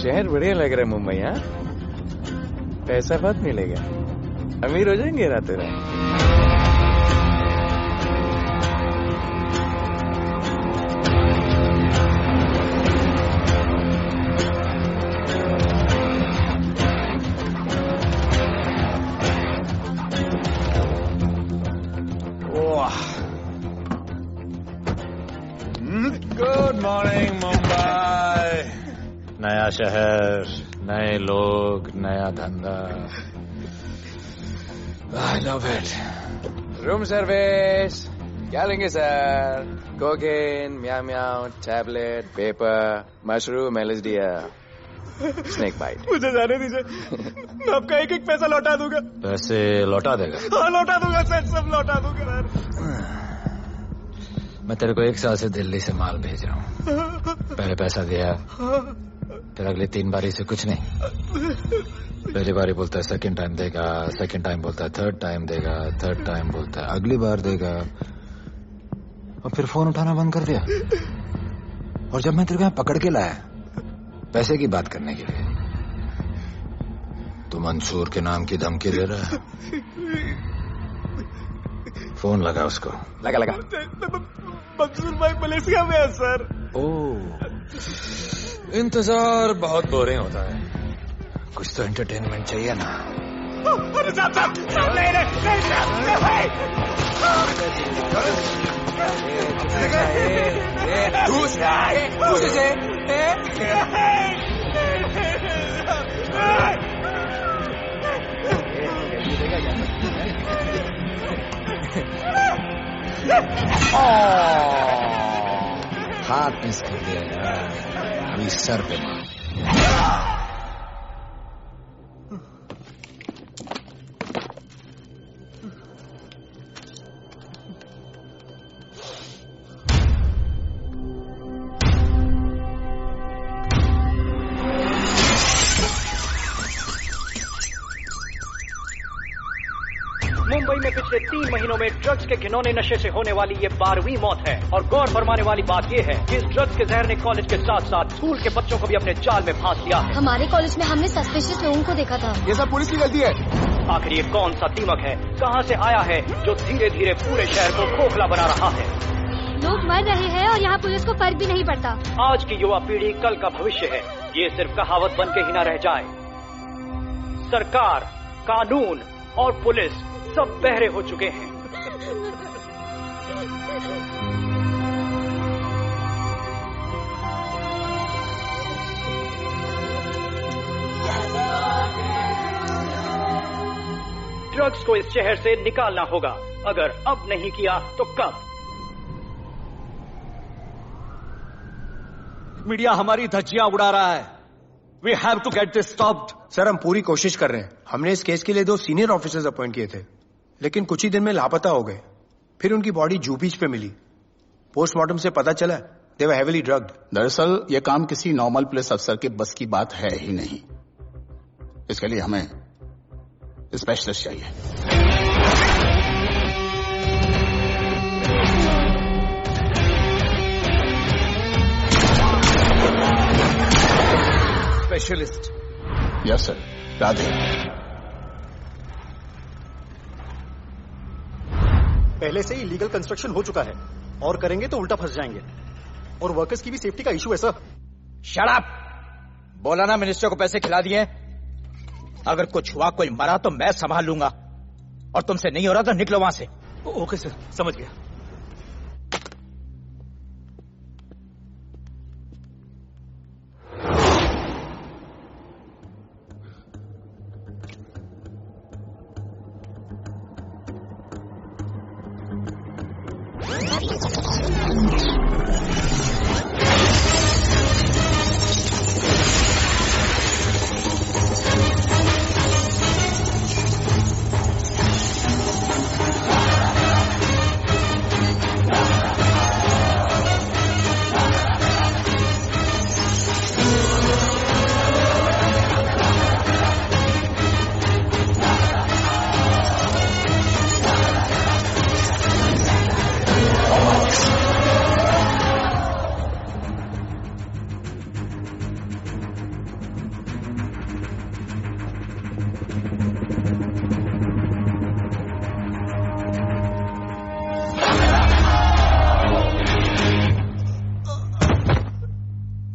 शहर बढ़िया लग रहा है मुंबई। हाँ, पैसा बहुत मिलेगा, अमीर हो जाएंगे रातों रात। Good morning Mumbai. नया शहर, नए लोग, नया धंधा। I love it. Room service क्या लेंगे sir? Cocaine, meow meow, tablet, paper, mushroom, LSD, snake bite. मुझे जाने दीजिए, मैं आपका एक एक पैसा लौटा दूंगा। पैसे लौटा देगा? हाँ लौटा दूंगा सर, सब लौटा दूंगा सर। मैं तेरे को 1 साल से दिल्ली से माल भेज रहा हूँ। पहले पैसा दिया, फिर अगली 3 बारी से कुछ नहीं। पहली बारी बोलता है सेकंड टाइम देगा, सेकंड टाइम बोलता है थर्ड टाइम देगा, थर्ड टाइम बोलता है अगली बार देगा, और फिर फोन उठाना बंद कर दिया। और जब मैं तेरे को यहाँ पकड़ के लाया पैसे की बात करने के लिए, तो मंसूर के नाम की धमकी दे रहा है। फोन लगा उसको। लगा लगा। मंसूर भाई मलेशिया में है सर। ओह, इंतजार बहुत बोरिंग होता है, कुछ तो एंटरटेनमेंट चाहिए ना। अरे साहब साहब साहब नहीं हाथ मिस कर दिया यार, अभी सर पे मार। मुंबई में पिछले 3 महीनों में ड्रग्स के घिनौने नशे से होने वाली ये 12वीं मौत है। और गौर फरमाने वाली बात ये है कि इस ड्रग्स के जहर ने कॉलेज के साथ साथ स्कूल के बच्चों को भी अपने जाल में फांस लिया है। हमारे कॉलेज में हमने सस्पिशियस लोगों को देखा था। ये सब पुलिस की गलती है। आखिर ये कौन सा दीमक है, कहां से आया है, जो धीरे धीरे पूरे शहर को खोखला बना रहा है? लोग मर रहे हैं और यहाँ पुलिस को फर्क भी नहीं पड़ता। आज की युवा पीढ़ी कल का भविष्य है, ये सिर्फ कहावत बन के ही न रह जाए। सरकार, कानून और पुलिस सब बहरे हो चुके हैं। ड्रग्स को इस शहर से निकालना होगा, अगर अब नहीं किया तो कब? मीडिया हमारी धज्जियां उड़ा रहा है। We have to get this stopped. Sir हम पूरी कोशिश कर रहे हैं। हमने इस केस के लिए 2 सीनियर ऑफिसर्स अपॉइंट किए थे, लेकिन कुछ ही दिन में लापता हो गए। फिर उनकी बॉडी जू बीच पे मिली। पोस्टमार्टम से पता चला दे वर हेवीली ड्रग्ड। दरअसल ये काम किसी नॉर्मल पुलिस अफसर के बस की बात है ही नहीं। इसके लिए हमें स्पेशलिस्ट चाहिए। स्पेशलिस्ट? Yes sir. राधे, पहले से ही लीगल कंस्ट्रक्शन हो चुका है और करेंगे तो उल्टा फंस जाएंगे, और वर्कर्स की भी सेफ्टी का इशू है सर। Shut up! बोला ना मिनिस्टर को पैसे खिला दिए। अगर कुछ हुआ, कोई मरा तो मैं संभाल लूंगा, और तुमसे नहीं हो रहा तो निकलो वहां से। ओके सर, समझ गया।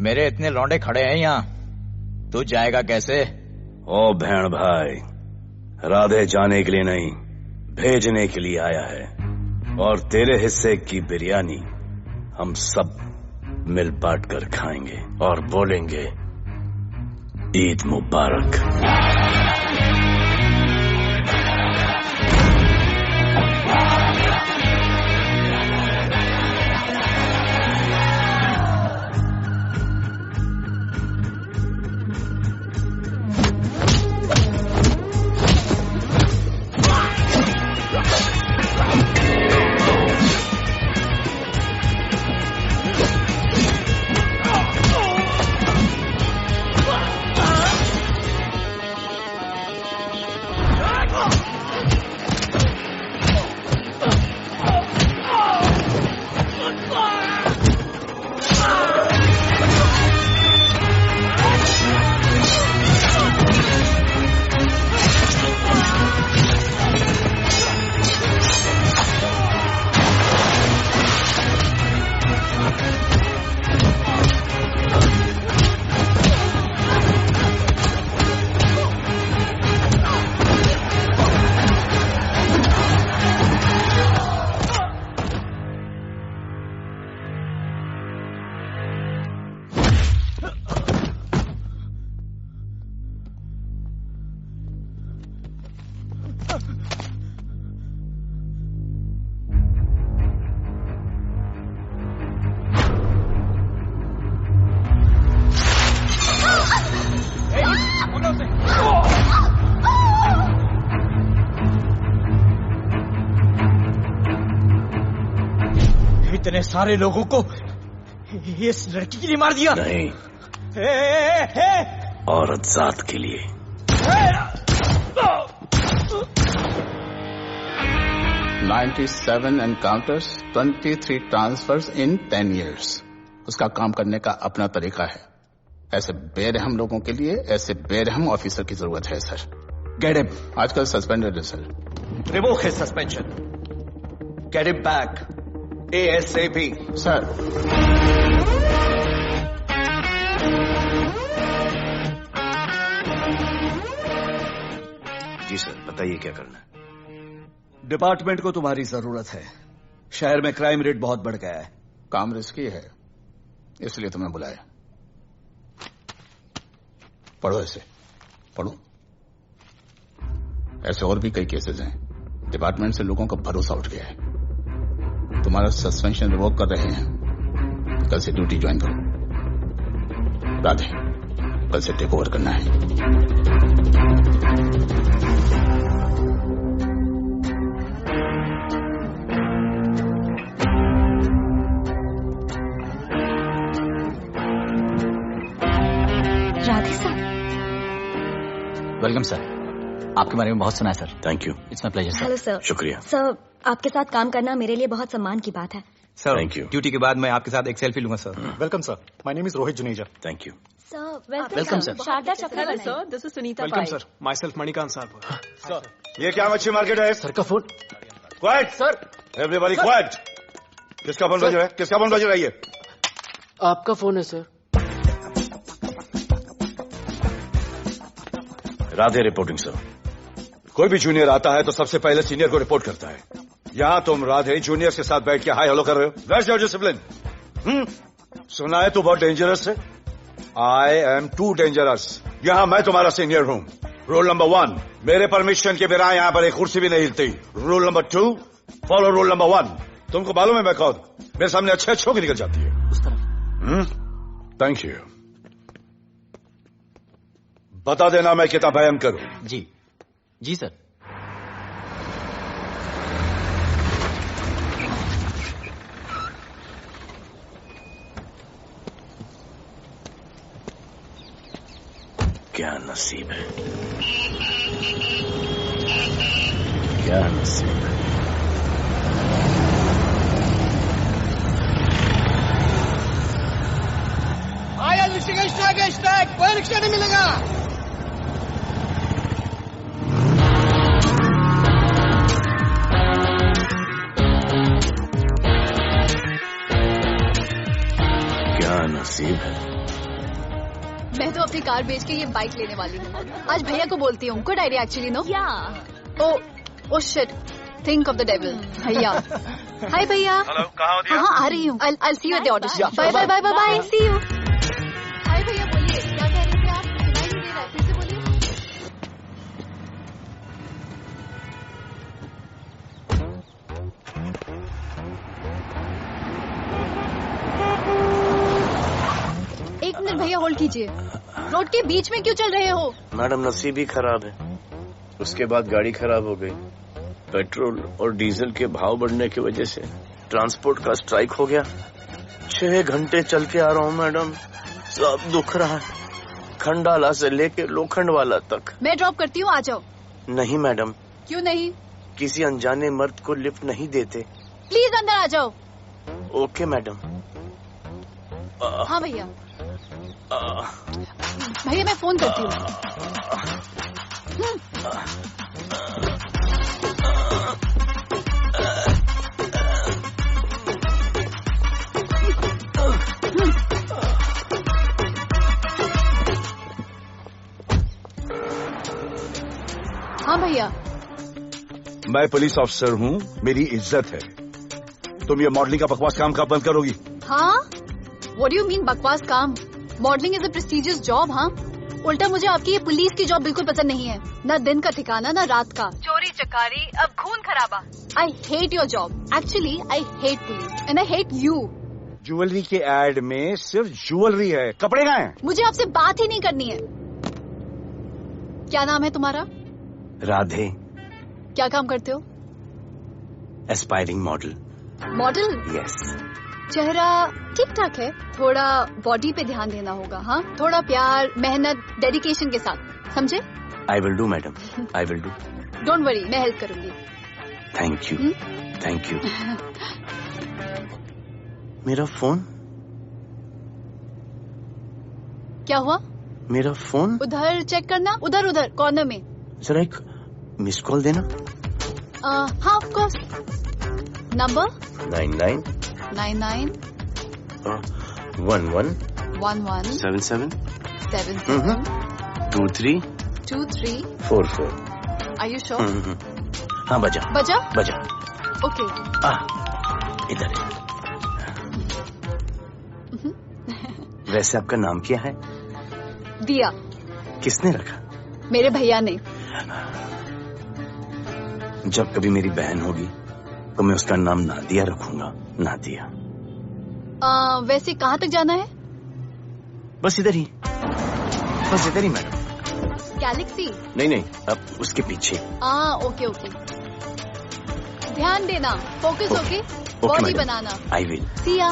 मेरे इतने लौंडे खड़े हैं यहाँ, तू जाएगा कैसे? ओ बहन भाई, राधे जाने के लिए नहीं, भेजने के लिए आया है। और तेरे हिस्से की बिरयानी हम सब मिल बांट कर खाएंगे और बोलेंगे ईद मुबारक। इतने सारे लोगों को इस लड़की के लिए मार दिया? नहीं, औरत जात के लिए। $97 encounters, 23 transfers in 10 years। उसका काम करने का अपना तरीका है। ऐसे बेरहम लोगों के लिए ऐसे बेरहम ऑफिसर की जरूरत है सर। Get him. आजकल सस्पेंडेड है sir. Revoke his suspension. Get him back. ASAP. Sir. जी सर, बताइए क्या करना है। डिपार्टमेंट को तुम्हारी जरूरत है। शहर में क्राइम रेट बहुत बढ़ गया है। काम रिस्की है, इसलिए तुम्हें बुलाया। पढ़ो इसे, पढ़ो। ऐसे और भी कई केसेस हैं। डिपार्टमेंट से लोगों का भरोसा उठ गया है। तुम्हारा सस्पेंशन रिवोक कर रहे हैं। कल से ड्यूटी ज्वाइन करो। राधे, कल से टेक ओवर करना है। वेलकम सर, आपके बारे में बहुत सुना है sir. Thank you. It's my pleasure sir. Hello sir. शुक्रिया सर, आपके साथ काम करना मेरे लिए बहुत सम्मान की बात है। Sir, thank you. ड्यूटी के बाद मैं आपके साथ एक सेल्फी लूंगा sir. Welcome sir, my name is Rohit Juneja. Thank you sir, welcome sir. Sharda Chakravarti sir, this is Sunita welcome Pai. Sir, myself Manikant साहब। सर, ये क्या मच्छी मार्केट है? सर का phone. Quiet sir, everybody quiet. किसका फोन बज रहा है? किसका फोन बज रहा है? ये आपका फोन है सर। Radhe reporting sir. कोई भी जूनियर आता है तो सबसे पहले सीनियर को रिपोर्ट करता है। यहाँ तुम राधे जूनियर्स के साथ बैठ के हाई हेलो कर रहे हो। Where's your discipline? सुना है तू बहुत डेंजरस है। I am too dangerous. यहाँ मैं तुम्हारा सीनियर हूँ। रूल नंबर 1, मेरे परमिशन के बिना यहाँ पर एक कुर्सी भी नहीं हिलती। Rule number 2, follow rule number 1। तुमको मालूम है मैं कौन? मेरे सामने अच्छे अच्छों की निकल जाती है। Thank you. बता देना मैं कितना भयंकर हूं। जी जी सर। क्या नसीब है, क्या नसीब है। आया रिक्शा का स्टैक, कोई रिक्शा नहीं मिलेगा। क्या नसीब है। अपनी कार बेच के ये बाइक लेने वाली हूँ। आज भैया को बोलती हूँ। Good idea actually, no? Oh shit, think of the devil. भैया, हाय भैया। हेलो, कहाँ हो दिया? हाँ, आ रही हूँ। I'll see you at the audition. Bye bye bye bye, see you. Hi भैया, बोलिए क्या कह रहे थे आप? सुनाई नहीं दे रहा है, फिर से बोलिए। एक मिनट भैया, होल्ड कीजिए। रोड के बीच में क्यों चल रहे हो? मैडम, नसीब ही खराब है। उसके बाद गाड़ी खराब हो गई। पेट्रोल और डीजल के भाव बढ़ने की वजह से ट्रांसपोर्ट का स्ट्राइक हो गया। 6 घंटे चल के आ रहा हूँ मैडम, सब दुख रहा है, खंडाला से लेके लोखंडवाला तक। मैं ड्रॉप करती हूँ, आ जाओ। नहीं मैडम। क्यों नहीं? किसी अनजाने मर्द को लिफ्ट नहीं देते। प्लीज अंदर आ जाओ। Okay madam. हाँ भैया। भैया मैं फोन करती हूँ। हाँ भैया। मैं पुलिस ऑफिसर हूँ, मेरी इज्जत है। तुम ये मॉडलिंग का बकवास काम कब बंद करोगी? हाँ, व्हाट डू यू मीन बकवास काम? Modelling is a prestigious job. हाँ, उल्टा मुझे आपकी ये पुलिस की जॉब बिल्कुल पसंद नहीं है। ना दिन का ठिकाना, ना रात का। चोरी चकारी, अब खून खराबा। I hate your job. Actually I hate police and I hate you. Jewellery के एड में सिर्फ ज्वेलरी है, कपड़े कहाँ हैं? मुझे आपसे बात ही नहीं करनी है। क्या नाम है तुम्हारा? राधे। क्या काम करते हो? Aspiring model. मॉडल? यस। चेहरा ठीक ठाक है, थोड़ा बॉडी पे ध्यान देना होगा। हाँ, थोड़ा प्यार, मेहनत, डेडिकेशन के साथ, समझे? I will do madam, I will do. Don't worry, मैं हेल्प करूंगी। Thank you, thank you. मेरा फोन? क्या हुआ? मेरा फोन उधर चेक करना, उधर उधर कॉर्नर में। जरा एक मिस कॉल देना। हाँ of course. Number 99 99 11 11 77 77 23 23 44। Are you sure? हाँ बजा बजा बजा। ओके। इधर है। वैसे आपका नाम क्या है? दिया। किसने रखा? मेरे भैया ने। जब कभी मेरी बहन होगी तो मैं उसका नाम नादिया रखूंगा। नादिया। वैसे कहाँ तक जाना है? बस इधर ही, बस इधर ही मैडम। गैलेक्सी? नहीं, अब उसके पीछे। Okay okay. ध्यान देना, फोकस होके बॉडी बनाना। I will. सी या।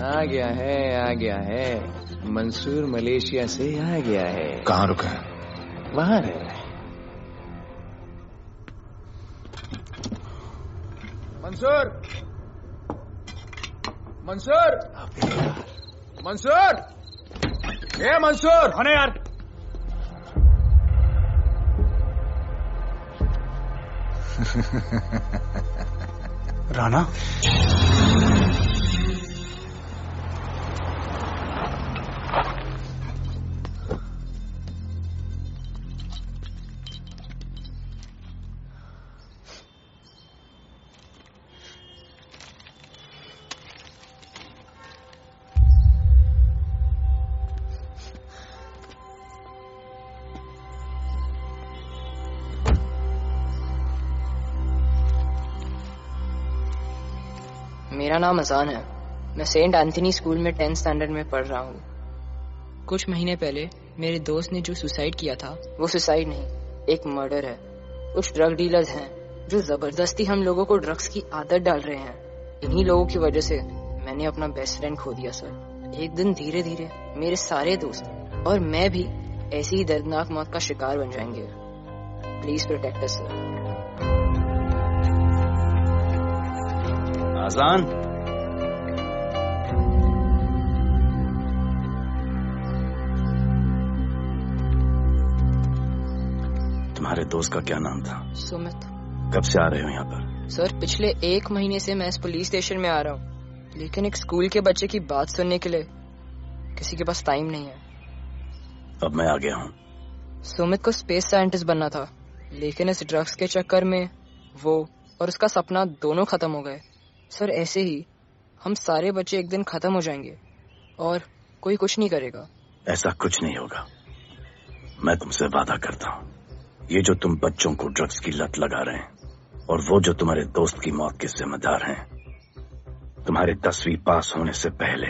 आ गया है। मंसूर मलेशिया से आ गया है। कहाँ रुका है? वहां रह रहा है। मंसूर, मंसूर, मंसूर, ए मंसूर। हाँ यार। राणा, मेरा नाम अजान है। मैं सेंट एंथनी स्कूल में 10th स्टैंडर्ड में पढ़ रहा हूँ। कुछ महीने पहले मेरे दोस्त ने जो सुसाइड किया था, वो सुसाइड नहीं, एक मर्डर है। कुछ ड्रग डीलर्स हैं जो जबरदस्ती हम लोगों को ड्रग्स की आदत डाल रहे हैं। इन्हीं लोगों की वजह से मैंने अपना बेस्ट फ्रेंड खो दिया सर। एक दिन धीरे धीरे मेरे सारे दोस्त और मैं भी ऐसी ही दर्दनाक मौत का शिकार बन जाएंगे। Please protect us sir. Azaan, तुम्हारे दोस्त का क्या नाम था? सुमित। कब से आ रहे हो यहाँ पर? सर पिछले 1 महीने से मैं इस पुलिस स्टेशन में आ रहा हूँ, लेकिन एक स्कूल के बच्चे की बात सुनने के लिए किसी के पास टाइम नहीं है। अब मैं आ गया हूँ। सुमित को स्पेस साइंटिस्ट बनना था, लेकिन इस ड्रग्स के चक्कर में वो और उसका सपना दोनों खत्म हो गए। सर ऐसे ही हम सारे बच्चे एक दिन खत्म हो जाएंगे और कोई कुछ नहीं करेगा। ऐसा कुछ नहीं होगा, मैं तुमसे वादा करता हूँ। ये जो तुम बच्चों को ड्रग्स की लत लगा रहे हैं और वो जो तुम्हारे दोस्त की मौत के जिम्मेदार हैं, तुम्हारे 10वीं पास होने से पहले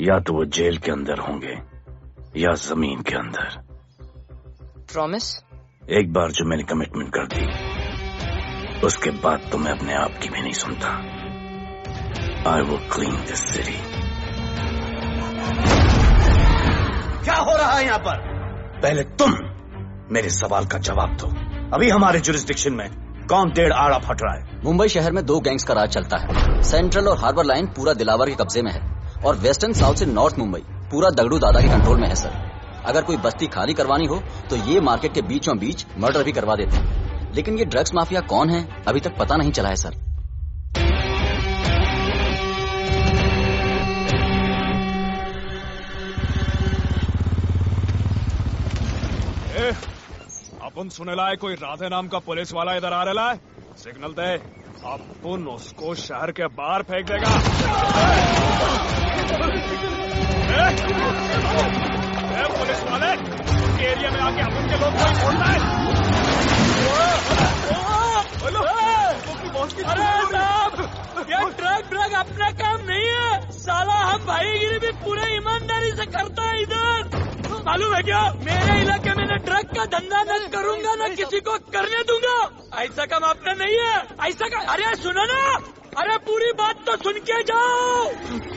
या तो वो जेल के अंदर होंगे या जमीन के अंदर। प्रॉमिस? एक बार जो मैंने कमिटमेंट कर दी, उसके बाद तो मैं अपने आप की भी नहीं सुनता। I will clean this city. क्या हो रहा है यहाँ पर? पहले तुम मेरे सवाल का जवाब दो। अभी हमारे जुरिस्डिक्शन में कौन डेढ़ आड़ा फट रहा है? मुंबई शहर में 2 गैंग्स का राज चलता है। सेंट्रल और हार्बर लाइन पूरा दिलावर के कब्जे में है और वेस्टर्न साउथ से नॉर्थ मुंबई पूरा दगड़ू दादा के कंट्रोल में है सर। अगर कोई बस्ती खाली करवानी हो तो ये मार्केट के बीचों बीच मर्डर भी करवा देते हैं, लेकिन ये ड्रग्स माफिया कौन है अभी तक पता नहीं चला है सर। अपन सुनेला है कोई राधे नाम का पुलिस वाला इधर आ रहा है। सिग्नल दे, अपन उसको शहर के बाहर फेंक देगा। पुलिस वाले एरिया में आके अपन के लोग कोई बोलता है। अरे साहब, ये ड्रग अपना काम नहीं है साला। हम भाईगिरी भी पूरे ईमानदारी से करता है इधर। मालूम है क्या, मेरे इलाके में न ड्रग का धंधा न करूंगा न किसी को करने दूंगा। ऐसा काम अपना नहीं है। ऐसा का, अरे सुनो ना, अरे पूरी बात तो सुन के जाओ।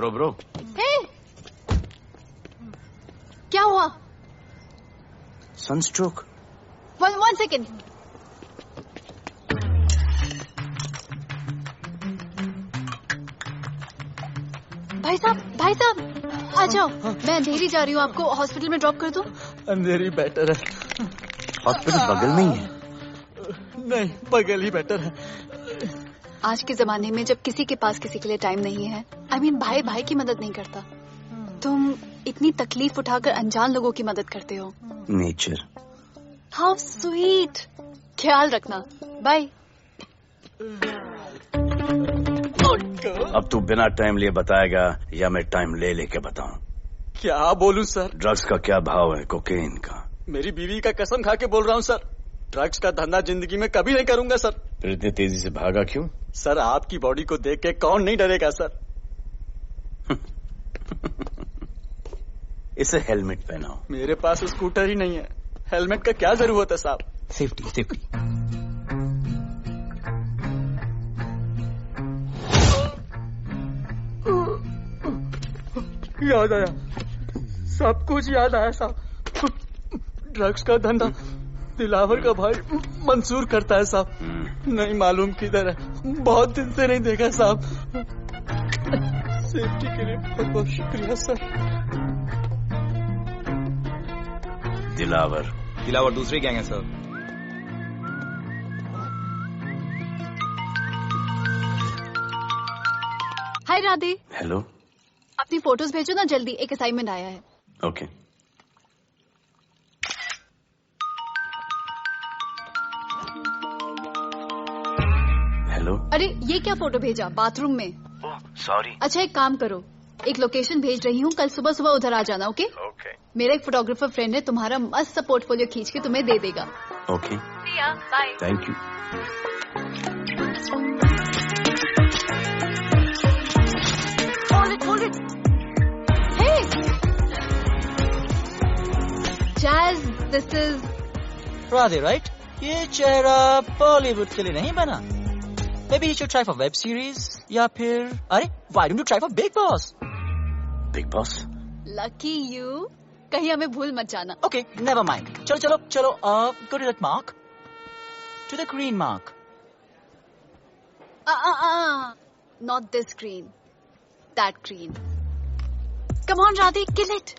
ब्रो क्या हुआ? सनस्ट्रोक। 1 सेकेंड। भाई साहब आ जाओ। मैं अंधेरी जा रही हूँ, आपको हॉस्पिटल में ड्रॉप कर दूं? अंधेरी बेटर है। हॉस्पिटल बगल में ही है? नहीं, बगल ही बेटर है। आज के जमाने में जब किसी के पास किसी के लिए टाइम नहीं है, भाई भाई की मदद नहीं करता, तुम इतनी तकलीफ उठाकर अनजान लोगों की मदद करते हो। नेचर। How sweet. ख्याल रखना, बाय। अब तू बिना टाइम लिए बताएगा या मैं टाइम ले लेके बताऊं? क्या बोलूं सर? ड्रग्स का क्या भाव है कोकेन का? मेरी बीवी का कसम खा के बोल रहा हूं सर, ड्रग्स का धंधा जिंदगी में कभी नहीं करूंगा सर। फिर इतनी तेजी से भागा क्यों? सर आपकी बॉडी को देख के कौन नहीं डरेगा सर। इसे हेलमेट पहनाओ। मेरे पास स्कूटर ही नहीं है, हेलमेट का क्या जरूरत है साहब? सेफ्टी। याद आया, सब कुछ याद आया साहब। ड्रग्स का धंधा दिलावर का भाई मंसूर करता है साहब। नहीं मालूम किधर है, बहुत दिन से नहीं देखा साहब। सेफ्टी के लिए बहुत बहुत शुक्रिया सर। दिलावर दूसरी गैंग है सर। हाय राधे। हेलो। अपनी फोटोज भेजो ना जल्दी, एक असाइनमेंट आया है। ओके। हेलो। अरे ये क्या फोटो भेजा बाथरूम में? सॉरी। अच्छा एक काम करो, एक लोकेशन भेज रही हूँ, कल सुबह सुबह उधर आ जाना। ओके? मेरा एक फोटोग्राफर फ्रेंड है, तुम्हारा मस्त सा पोर्टफोलियो खींच के तुम्हें दे देगा। Okay. Bye. Thank you. Hold it. Hey! Jazz, this is... Radhe, right? ये चेहरा बॉलीवुड के लिए नहीं बना. Maybe you should try for web series या फिर अरे why don't you try for Big Boss? Big Boss? Lucky you. कहीं हमें भूल मत जाना. Okay, never mind. चलो. Go to that mark. To the green mark. Not this green. That green. Come on, Radhe, kill it.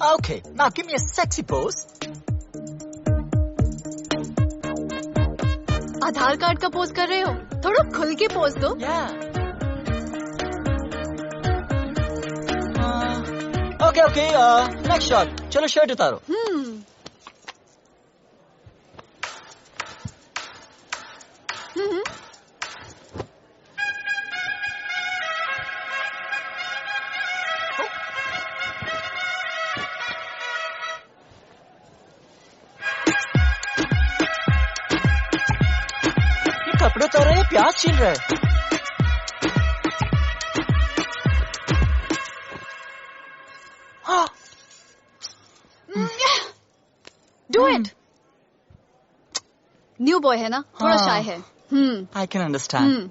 Okay, now give me a sexy pose. Aadhaar card का pose कर रहे हो? थोड़ा खुल के pose दो. Okay, next shot. चलो shirt उतारो. कपड़े तो रहे, प्याज छील रहे. Do it. न्यू बॉय है ना, थोड़ा शाय है. I can understand.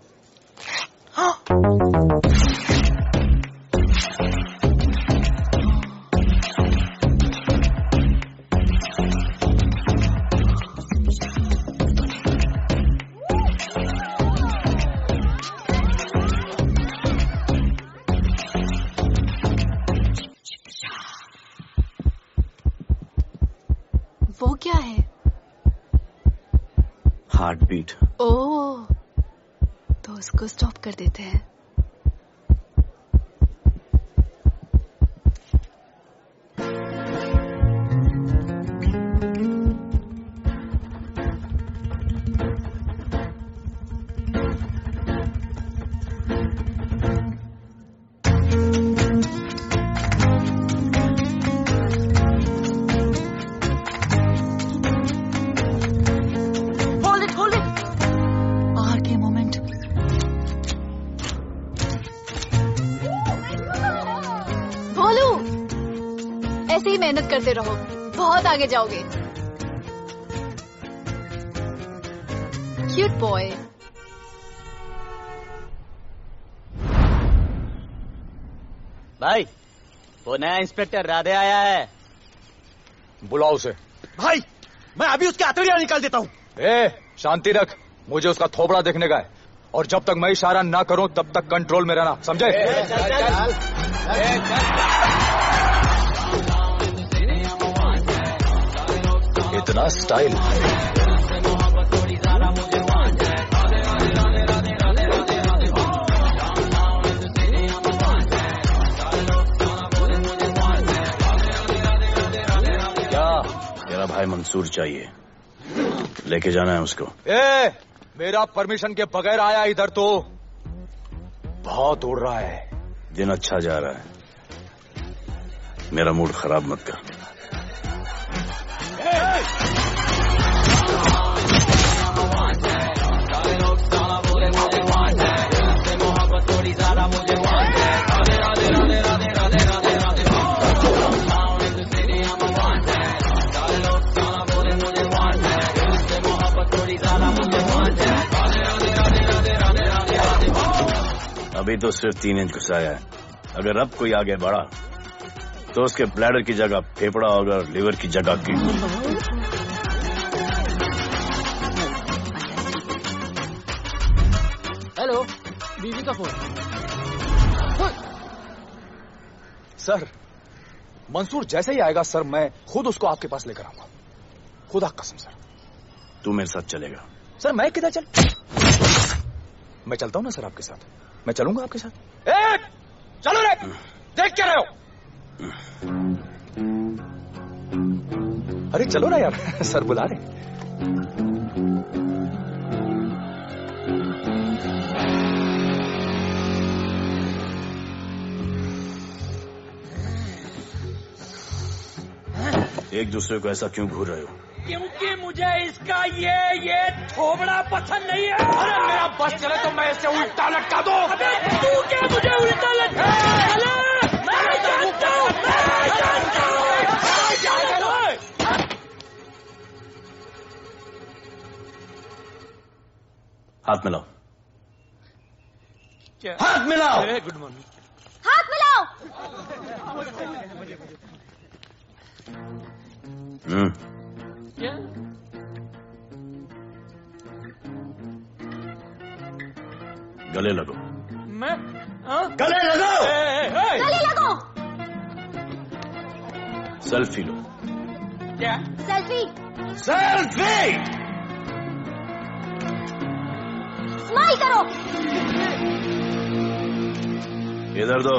वो क्या है? Heart beat. ओह, तो उसको स्टॉप कर देते हैं. ऐसे ही मेहनत करते रहो, बहुत आगे जाओगे. Cute boy. भाई, वो नया इंस्पेक्टर राधे आया है. बुलाओ उसे. भाई, मैं अभी उसके हथेलियां निकाल देता हूँ. शांति रख. मुझे उसका थोबड़ा देखने का है, और जब तक मैं इशारा ना करूं तब तक कंट्रोल में रहना, समझे? इतना स्टाइल. क्या? मेरा भाई मंसूर चाहिए, लेके जाना है उसको. मेरा परमिशन के बगैर आया इधर तो. बहुत उड़ रहा है. दिन अच्छा जा रहा है, मेरा मूड खराब मत कर. अभी तो सिर्फ 3 इंच घुसाया है. अगर अब कोई आगे बढ़ा तो उसके ब्लैडर की जगह फेफड़ा होगा, लिवर की जगह किडनी. हेलो, बीवी का फोन. सर, मंसूर जैसे ही आएगा सर, मैं खुद उसको आपके पास लेकर आऊंगा. खुदा कसम सर. तू मेरे साथ चलेगा? सर मैं किधर मैं चलता हूं ना सर आपके साथ. मैं चलूंगा आपके साथ. चलो रे, देख क्या रहे हो? अरे चलो ना यार, सर बुला रहे. एक दूसरे को ऐसा क्यों घूर रहे हो? क्योंकि मुझे इसका ये थोबड़ा पसंद नहीं है। अरे मेरा बस चले तो मैं इसे उल्टा लटका दूं। अबे तू क्या मुझे उल्टा लटका? मैं जानता हूँ। हाथ मिलाओ। क्या? हाथ मिलाओ। Good morning. हाथ मिलाओ। क्या? गले लगो। मैं गले लगो। गले लगो। सेल्फी लो। क्या? सेल्फी। सेल्फी। स्माइल करो। इधर दो।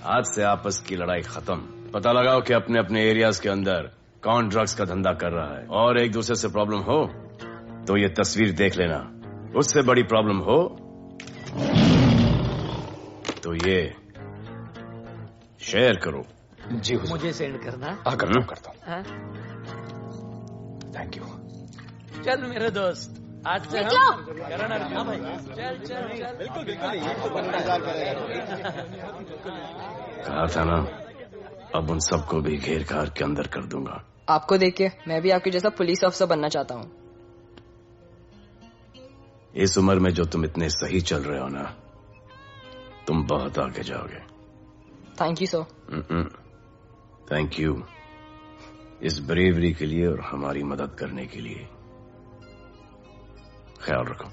आज से आपस की लड़ाई खत्म। पता लगाओ कि अपने अपने एरियाज के अंदर कौन ड्रग्स का धंधा कर रहा है, और एक दूसरे से प्रॉब्लम हो तो ये तस्वीर देख लेना। उससे बड़ी प्रॉब्लम हो तो ये शेयर करो। जी हुजूर। मुझे सेंड करना। करता हूँ। Thank you. चल मेरे दोस्त, आज से निकलो। करण अर्जुन भाई, चल चल चल। बिल्कुल कहा था ना, अब उन सबको भी घेर घार के अंदर कर दूंगा। आपको देख के मैं भी आपके जैसा पुलिस ऑफिसर बनना चाहता हूँ। इस उम्र में जो तुम इतने सही चल रहे हो ना, तुम बहुत आगे जाओगे। Thank you sir. Thank you इस ब्रेवरी के लिए और हमारी मदद करने के लिए। ख्याल रखो।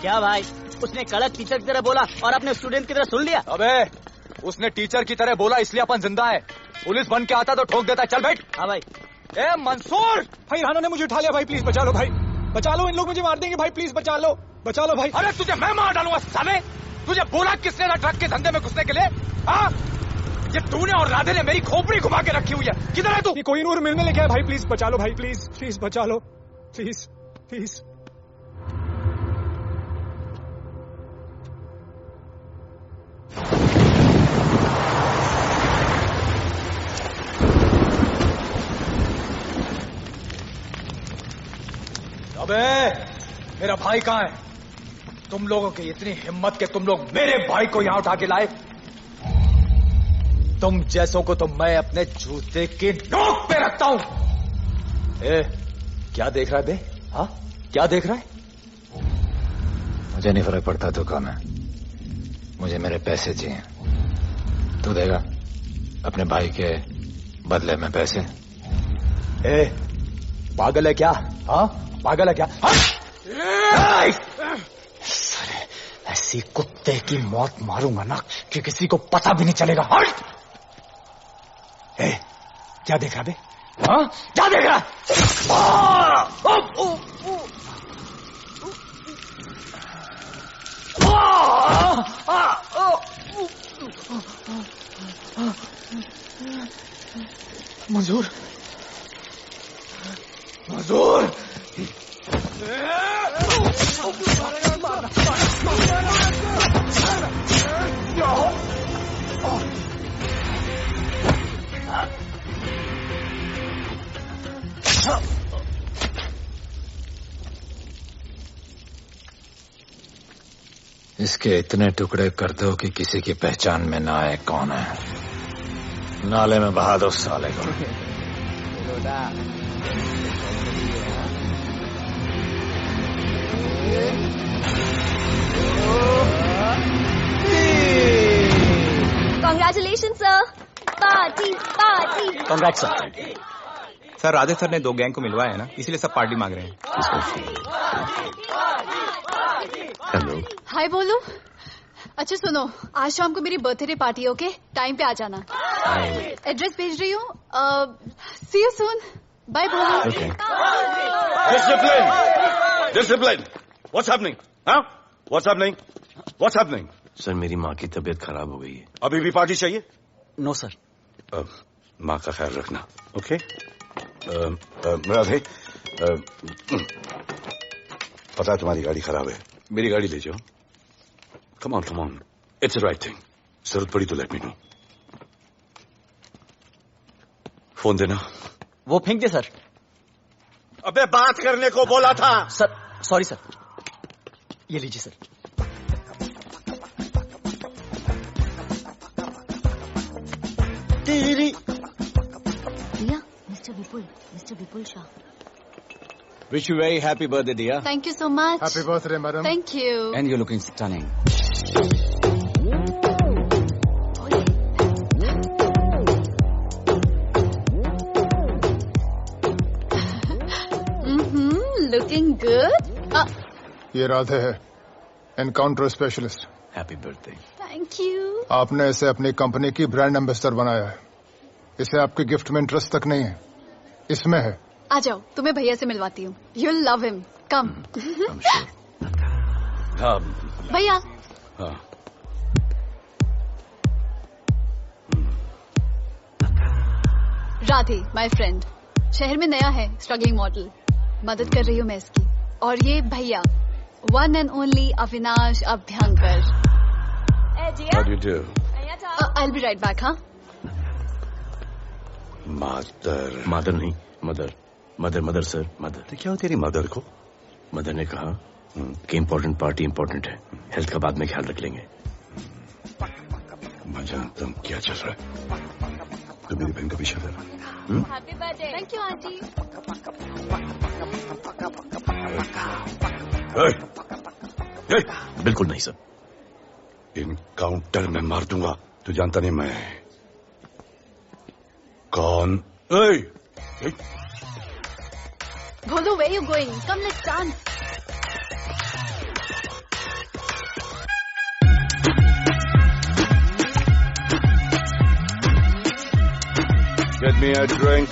क्या भाई, उसने कड़क टीचर की तरह बोला और अपने स्टूडेंट की तरह सुन लिया? अबे उसने टीचर की तरह बोला इसलिए अपन जिंदा है। पुलिस बन के आता तो ठोक देता। चल बैठ। हाँ भाई। ए मंसूर, भाई राना ने मुझे उठा लिया। भाई प्लीज बचा लो। भाई बचा लो, इन लोग मुझे मार देंगे। भाई प्लीज बचा लो, बचा लो भाई। अरे तुझे मैं मार डालूंगा साले। तुझे बोला किसने ना ट्रक के धंधे में घुसने के लिए? हाँ, ये तूने और राधे ने मेरी खोपड़ी घुमा के रखी हुई है। किधर है तू? कोई नूर मिलने लेके आया। भाई प्लीज बचा लो। भाई प्लीज प्लीज बचा लो, प्लीज प्लीज। अबे मेरा भाई कहाँ है? तुम लोगों की इतनी हिम्मत कि तुम लोग मेरे भाई को यहां उठा के लाए। तुम जैसों को तो मैं अपने जूते की नोक पे रखता हूं। ए, क्या देख रहा है बे? हाँ, क्या देख रहा है? मुझे नहीं फर्क पड़ता तू कौन है, मुझे मेरे पैसे चाहिए। तू देगा अपने भाई के बदले में पैसे? ए, पागल है क्या? हाँ, पागल है क्या? हाँ? ऐसी कुत्ते की मौत मारूंगा ना कि किसी को पता भी नहीं चलेगा। हट! ए, क्या देख रहा बे? हाँ, क्या देख रहा? मंजूर, मंजूर। इसके इतने टुकड़े कर दो कि किसी की पहचान में ना आए कौन है। नाले में बहा दो साले को। Congratulations, sir. Party party. Congrats sir. Sir Radhe sir ने 2 गैंग को मिलवाया है ना, इसीलिए सब पार्टी मांग रहे हैं। हेलो। हाय बोलू। अच्छा सुनो, आज शाम को मेरी बर्थडे पार्टी, ओके? टाइम पे आ जाना। एड्रेस भेज रही हूँ। सी यू सून। बाय बोलू। Discipline! Discipline! What's happening? Huh? What's happening? What's happening? Sir मेरी माँ की तबीयत खराब हो गई है। अभी भी पार्टी चाहिए? No sir. माँ का ख्याल रखना, ओके? राधे, पता है तुम्हारी गाड़ी खराब है, मेरी गाड़ी ले जाओ। Come on, come on, it's the right thing. जरूरत पड़ी तो लेट मी नो। फोन देना। वो फेंक दे सर। अबे बात करने को बोला था। सर सॉरी सर, ये लीजिए सर। दिया, mister Vipul Shah. Wish you very happy birthday, dear. Thank you so much. Happy birthday, madam. Thank you. And you're looking stunning. Looking good. ये राधे है, encounter specialist. Happy birthday. Thank you. आपने इसे अपनी company की brand ambassador बनाया है। इसे आपके गिफ्ट में इंटरेस्ट तक नहीं है, इसमें है। आ जाओ, तुम्हें भैया से मिलवाती हूँ। You'll love him. Come. हाँ भैया। हाँ। राधे, my friend, शहर में नया है, स्ट्रगलिंग मॉडल। मदद कर रही हूँ मैं इसकी। और ये भैया, one and only Avinash Abhyankar. How do you do? I'll be right back, हाँ? मदर नहीं, मदर सर, मदर। तो क्या हो तेरी मदर को? मदर ने कहा कि इम्पोर्टेंट पार्टी इम्पोर्टेंट है, हेल्थ का बाद में ख्याल रख लेंगे। मजान, तुम क्या चल रहा है? तो मेरी बहन का पीछा कर। Happy birthday. Thank you aunty. बिल्कुल नहीं सर। इनकाउंटर में मार दूंगा। तू जानता नहीं मैं कौन? Bolo, where you going? Come, let's dance. Get me a drink.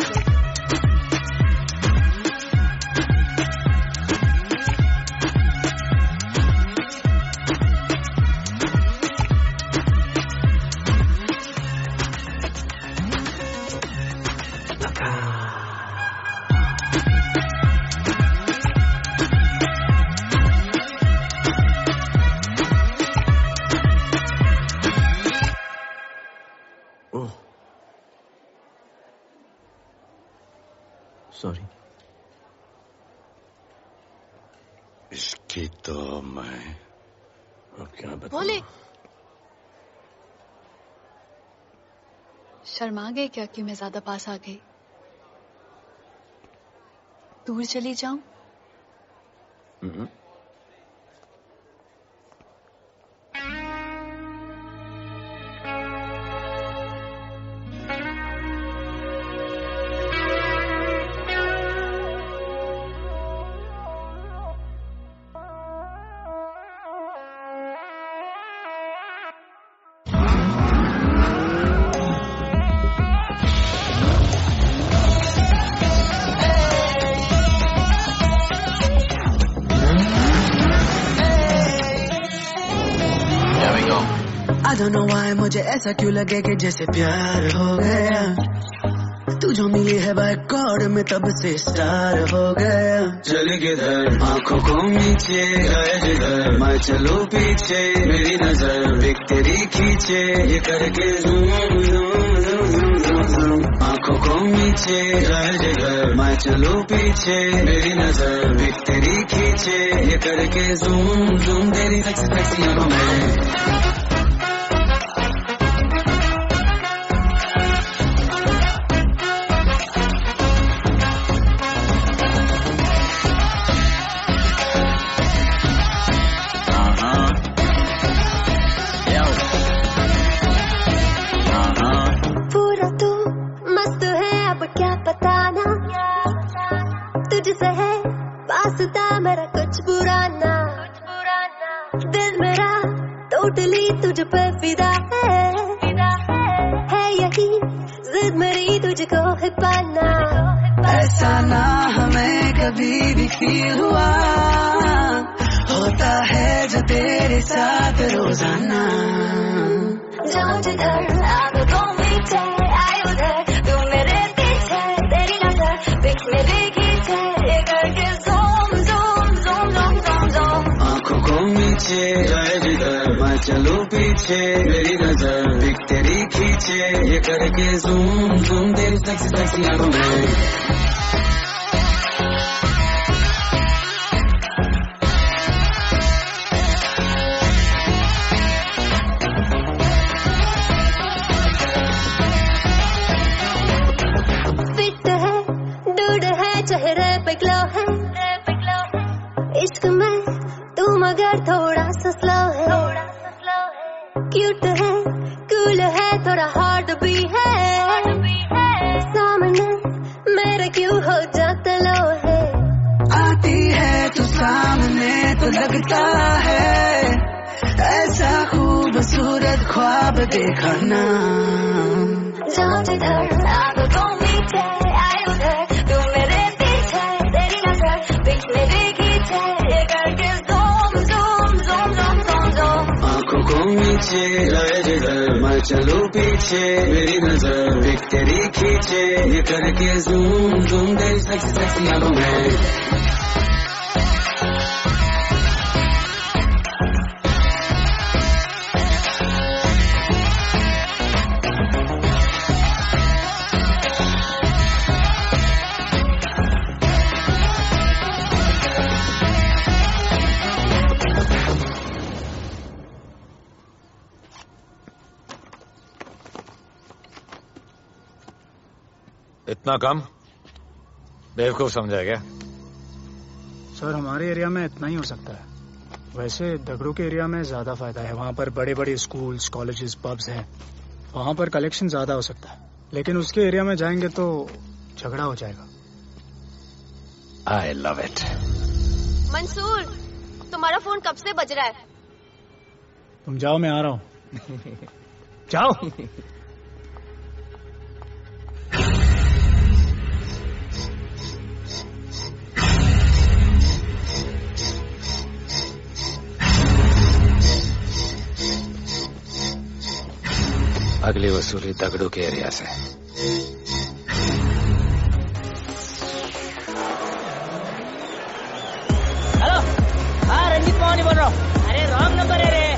Sorry. इसकी तो मैं क्या बताऊं? बोले, शर्मा गए क्या कि मैं ज्यादा पास आ गई? दूर चली जाऊं? I don't know why मुझे ऐसा क्यों लगे कि जैसे प्यार हो गया। तू जो मिली है बाय गॉड में तब से स्टार हो गया। चले किधर आंखों को नीचे गए जिधर, मैं चलूं पीछे मेरी नजर एक तेरी खींचे, ये करके zoom zoom zoom zoom zoom. आंखों को नीचे गए जिधर, मैं चलूं पीछे मेरी नजर एक तेरी खींचे, ये करके ज़ूम ज़ूम तेरी सेक्सी आंखों में। मेरा कुछ बुरा ना, दिल मेरा टोटली तुझ पे फिदा है यही जिद मेरी तुझको है पाना। ऐसा ना हमें कभी भी फील हुआ, होता है जो तेरे साथ रोजाना। जाऊं जिधर आंखों को मीठे आए उधर, तू मेरे पीछे तेरी नजर पिक मेरी खींचे, ये करके नीचे जाए जिधर, मैं चलूं पीछे मेरी नजर एक तेरी खींचे, ये करके ज़ूम ज़ूम तेरी सेक्सी आंखों में। इश्क में तू मगर थोड़ा सा स्लो है, क्यूट है, कूल है, थोड़ा हार्ड भी है, सामने मेरे क्यों हो जाता लो है। आती है तू सामने तो लगता है ऐसा खूबसूरत ख्वाब देखा ना। जाऊं जिधर आंखों मीठे आए उधर, तू मेरे पीछे तेरी नजर बीच मेरे खींचे, ये करके zoom zoom zoom zoom zoom zoom. आंखों को नीचे लाए जिधर मैं चलूं पीछे, मेरी नजर एक तेरी खींचे, ये करके ज़ूम ज़ूम तेरी सेक्सी सेक्सी आंखों में। इतना कम बेवकूफ समझा क्या? सर हमारे एरिया में इतना ही हो सकता है, वैसे दगड़ू के एरिया में ज्यादा फायदा है। वहाँ पर बड़े बड़े स्कूल्स, कॉलेजेस, पब्स हैं, वहाँ पर कलेक्शन ज्यादा हो सकता है। लेकिन उसके एरिया में जाएंगे तो झगड़ा हो जाएगा। I love it. मंसूर, तुम्हारा फोन कब से बज रहा है? तुम जाओ, मैं आ रहा हूँ। जाओ। अगली वसूली दगड़ू के एरिया से। हेलो, हाँ रंजीत मोहन बोल रहा हूँ। अरे रॉन्ग नंबर है रे।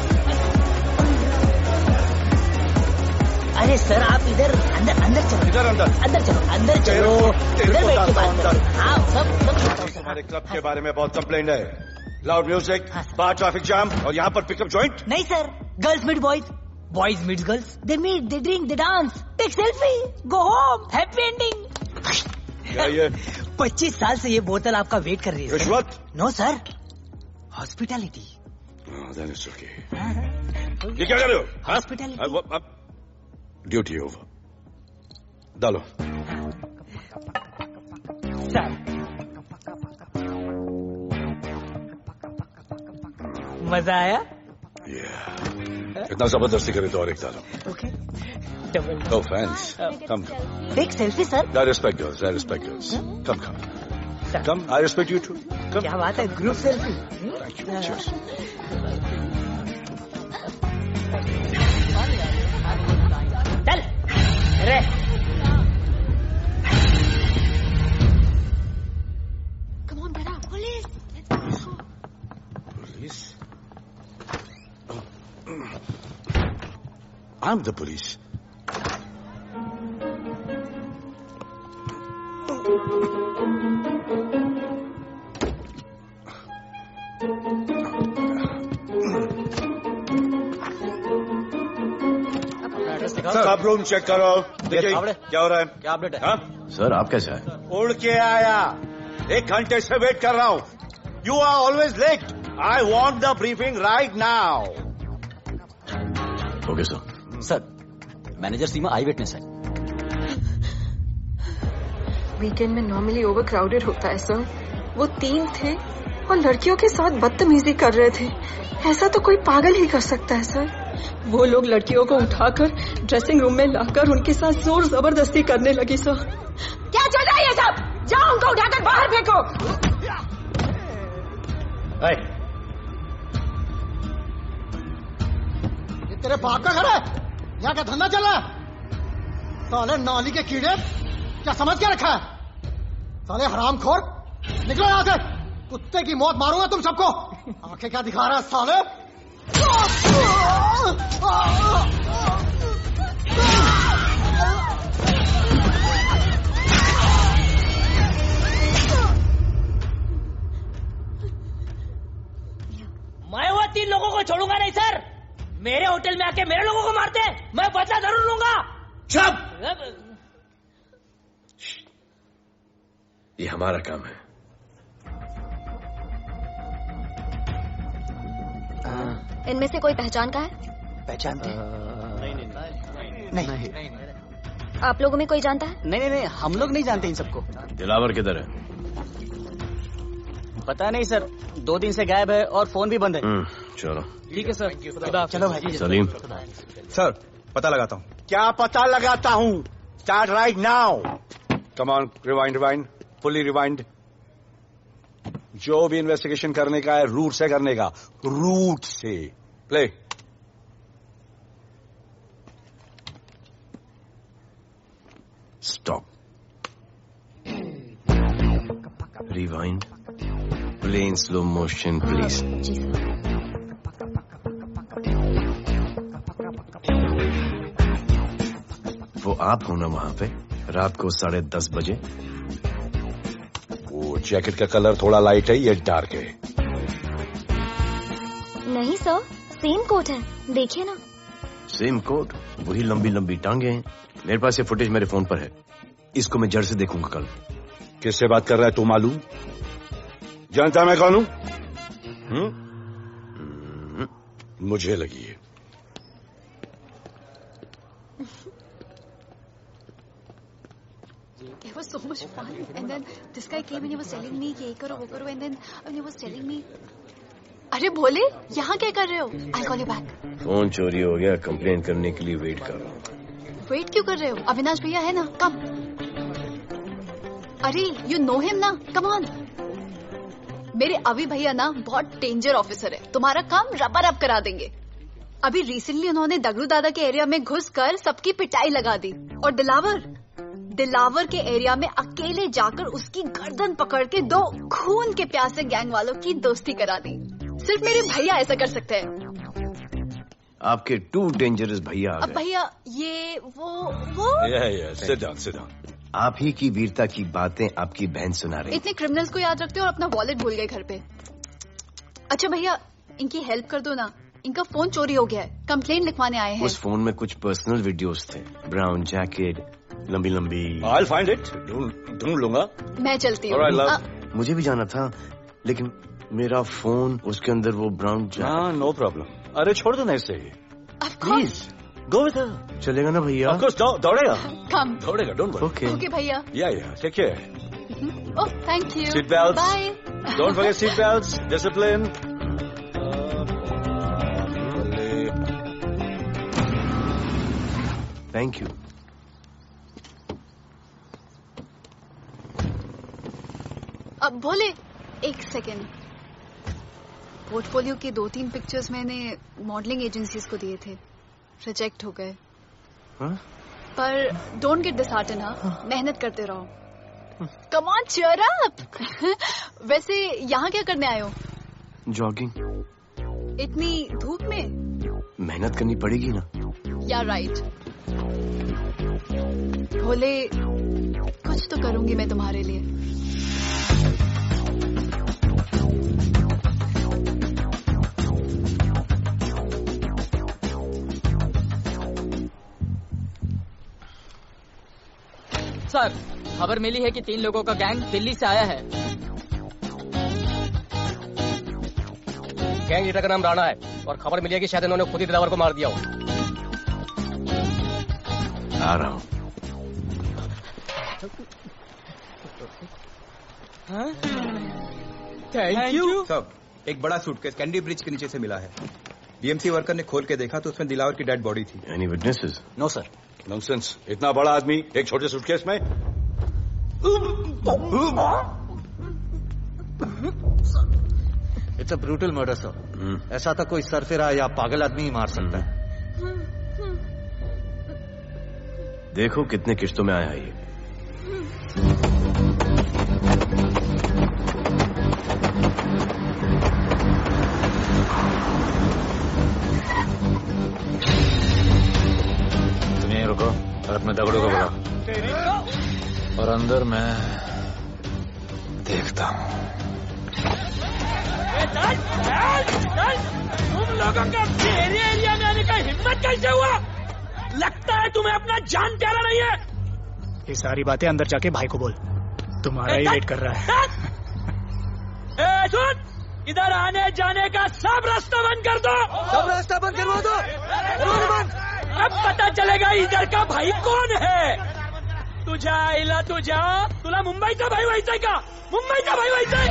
अरे सर आप इधर अंदर अंदर चलो। इधर अंदर चलो, अंदर चलो, इधर बैठ के बात करो। हाँ सब हमारे क्लब के बारे में बहुत कंप्लेंट है। लाउड म्यूजिक, बाहर ट्रैफिक जाम और यहाँ पर पिकअप जॉइंट। नहीं sir, girls meet boys, boys meet girls, they meet, they drink, they dance, take selfie, go home, happy ending. क्या ये? 25 साल से ये बोतल आपका वेट कर रही है। रिश्वत? No sir, hospitality. ये क्या कर रहे हो? हॉस्पिटैलिटी। ड्यूटी ओवर, डालो। सर मजा आया? इतना जबरदस्ती करे तो और एक डालो। Okay. No offense. Come. Take selfie, sir. I respect yours. I respect yours. Come. Come. I respect you too. Come. क्या बात है? Group selfie. Thank you. Cheers. चल। अरे। Come on, Bera. Police. Police? I'm the police. सब room check करो। देखिए क्या हो रहा है? क्या अपडेट है? हाँ? सर आप कैसे आए? उड़ के आया, 1 घंटे से वेट कर रहा हूँ। You are always late. I want the briefing right now. Okay sir. Sir manager Seema eyewitness है। वीकेंड में नॉर्मली ओवर क्राउडेड होता है सर। वो 3 थे और लड़कियों के साथ बदतमीजी कर रहे थे। ऐसा तो कोई पागल ही कर सकता है सर। वो लोग लड़कियों को उठाकर ड्रेसिंग रूम में लाकर उनके साथ जोर जबरदस्ती करने लगी सर। क्या चल रहा है ये सब? जाओ उनको उठाकर बाहर फेंको। ये तेरे बाप का घर है? यहाँ का धंधा चल रहा है? साले नाली के कीड़े, क्या समझ के रखा है? साले हरामखोर, निकलो यहाँ से। कुत्ते की मौत मारूंगा तुम सबको। आंखें क्या दिखा रहा है साले? मैं वो 3 लोगों को छोड़ूंगा नहीं सर। मेरे होटल में आके मेरे लोगों को मारते हैं, मैं बदला जरूर लूंगा। चुप। ये हमारा काम है। इनमें से कोई पहचान का है? पहचानते हैं? नहीं। आप लोगों में कोई जानता है? नहीं, हम लोग नहीं जानते इन सबको। दिलावर किधर है? पता नहीं सर, 2 दिन से गायब है और फोन भी बंद है। चलो ठीक है सर। चलो भाई। सलीम सर, पता लगाता हूँ। क्या पता लगाता हूँ? Start right now. Come on, rewind, fully rewind. जो भी इन्वेस्टिगेशन करने का है रूट से करने का, रूट से। Play. Stop. Rewind. Play in slow motion please. वो आप हो ना वहां पे रात को 10:30 बजे? वो जैकेट का कलर थोड़ा लाइट है, ये डार्क है। नहीं सर, सेम कोट है, देखिए ना। सेम कोट, वही लंबी लंबी टांगे हैं। मेरे पास ये फुटेज मेरे फोन पर है, इसको मैं जड़ से देखूंगा कल। किससे बात कर रहा है तू? मालूम? जानता मैं कौन हूं? मुझे लगी है। It was so much fun, and then this guy came and he was telling me ये करो वो करो, and then he was telling me, अरे भोले यहाँ क्या कर रहे हो? I'll call you back. Phone चोरी हो गया, कंप्लेन करने के लिए वेट कर रहा हूँ। वेट क्यों कर रहे हो? अविनाश भैया है ना, कम। अरे you know him ना, come on. मेरे अभी भैया ना बहुत डेंजर ऑफिसर है, तुम्हारा काम रबर अप करा देंगे। अभी रिसेंटली उन्होंने दगड़ू दादा के एरिया में घुसकर सबकी पिटाई लगा दी, और दिलावर के एरिया में अकेले जाकर उसकी गर्दन पकड़ के 2 खून के प्यासे गैंग वालों की दोस्ती करा दी। सिर्फ मेरे भैया ऐसा कर सकते हैं। आपके 2 डेंजरस भैया आ अब गए। भैया ये वो सिट डाउन। आप ही की वीरता की बातें आपकी बहन सुना रही। इतने क्रिमिनल्स को याद रखते हो और अपना वॉलेट भूल गए घर पे। अच्छा भैया, इनकी हेल्प कर दो ना, इनका फोन चोरी हो गया है, कंप्लेंट लिखवाने आए हैं। उस फोन में कुछ पर्सनल वीडियोस थे, ब्राउन जैकेट, लंबी लंबी। I'll find it, ढूंढ लूंगा। मैं चलती हूँ। मुझे भी जाना था, लेकिन मेरा फोन, उसके अंदर वो ब्राउन जैकेट। No problem. अरे छोड़ दो ना इसे। Please go with her. चलेगा ना भैया? Of course, दौड़ेगा। कम। दौड़ेगा, डोंट वरी। ओके भैया। Yeah, take care. Oh thank you. Seat belts. Bye. Don't forget seat belts. Discipline. Thank you. अब भोले, एक सेकेंड। पोर्टफोलियो के 2-3 पिक्चर्स मैंने मॉडलिंग एजेंसीज को दिए थे, रिजेक्ट हो गए। पर डोंट गेट डिसहार्टन, हाँ, मेहनत करते रहो। Come on, cheer up. वैसे यहाँ क्या करने आए हो? जॉगिंग। इतनी धूप में? मेहनत करनी पड़ेगी ना। या राइट। भोले, कुछ तो करूंगी मैं तुम्हारे लिए। सर, खबर मिली है कि 3 लोगों का गैंग दिल्ली से आया है। गैंग लीडर का नाम राणा है और खबर मिली है कि शायद इन्होंने खुद ही दिलावर को मार दिया हो। आ रहा हूँ। Thank you. सब एक बड़ा सूटकेस कैंडी ब्रिज के नीचे से मिला है। बीएमसी वर्कर ने खोल के देखा तो उसमें दिलावर की डेड बॉडी थी। Any witnesses? No sir. Nonsense, इतना बड़ा आदमी एक छोटे सूटकेस में? It's a brutal murder sir. ऐसा था कोई सरफिरा या पागल आदमी ही मार सकता है। देखो कितने किश्तों में आया है ये। रुको, रात में दगड़ों को बुला, और अंदर मैं देखता हूँ। तुम लोगों का मेरे एरिया में आने का हिम्मत कैसे हुआ? लगता है तुम्हें अपना जान प्यारा नहीं है। ये सारी बातें अंदर जाके भाई को बोल, तुम्हारा ही वेट कर रहा है। सुन, इधर आने जाने का सब रास्ता बंद कर दो। सब रास्ता बंद करवा दो। अब पता चलेगा इधर का भाई कौन है। तुझा आईला तुझा, तुला मुंबईचा भाई व्हायचंय का? मुंबईचा भाई व्हायचंय?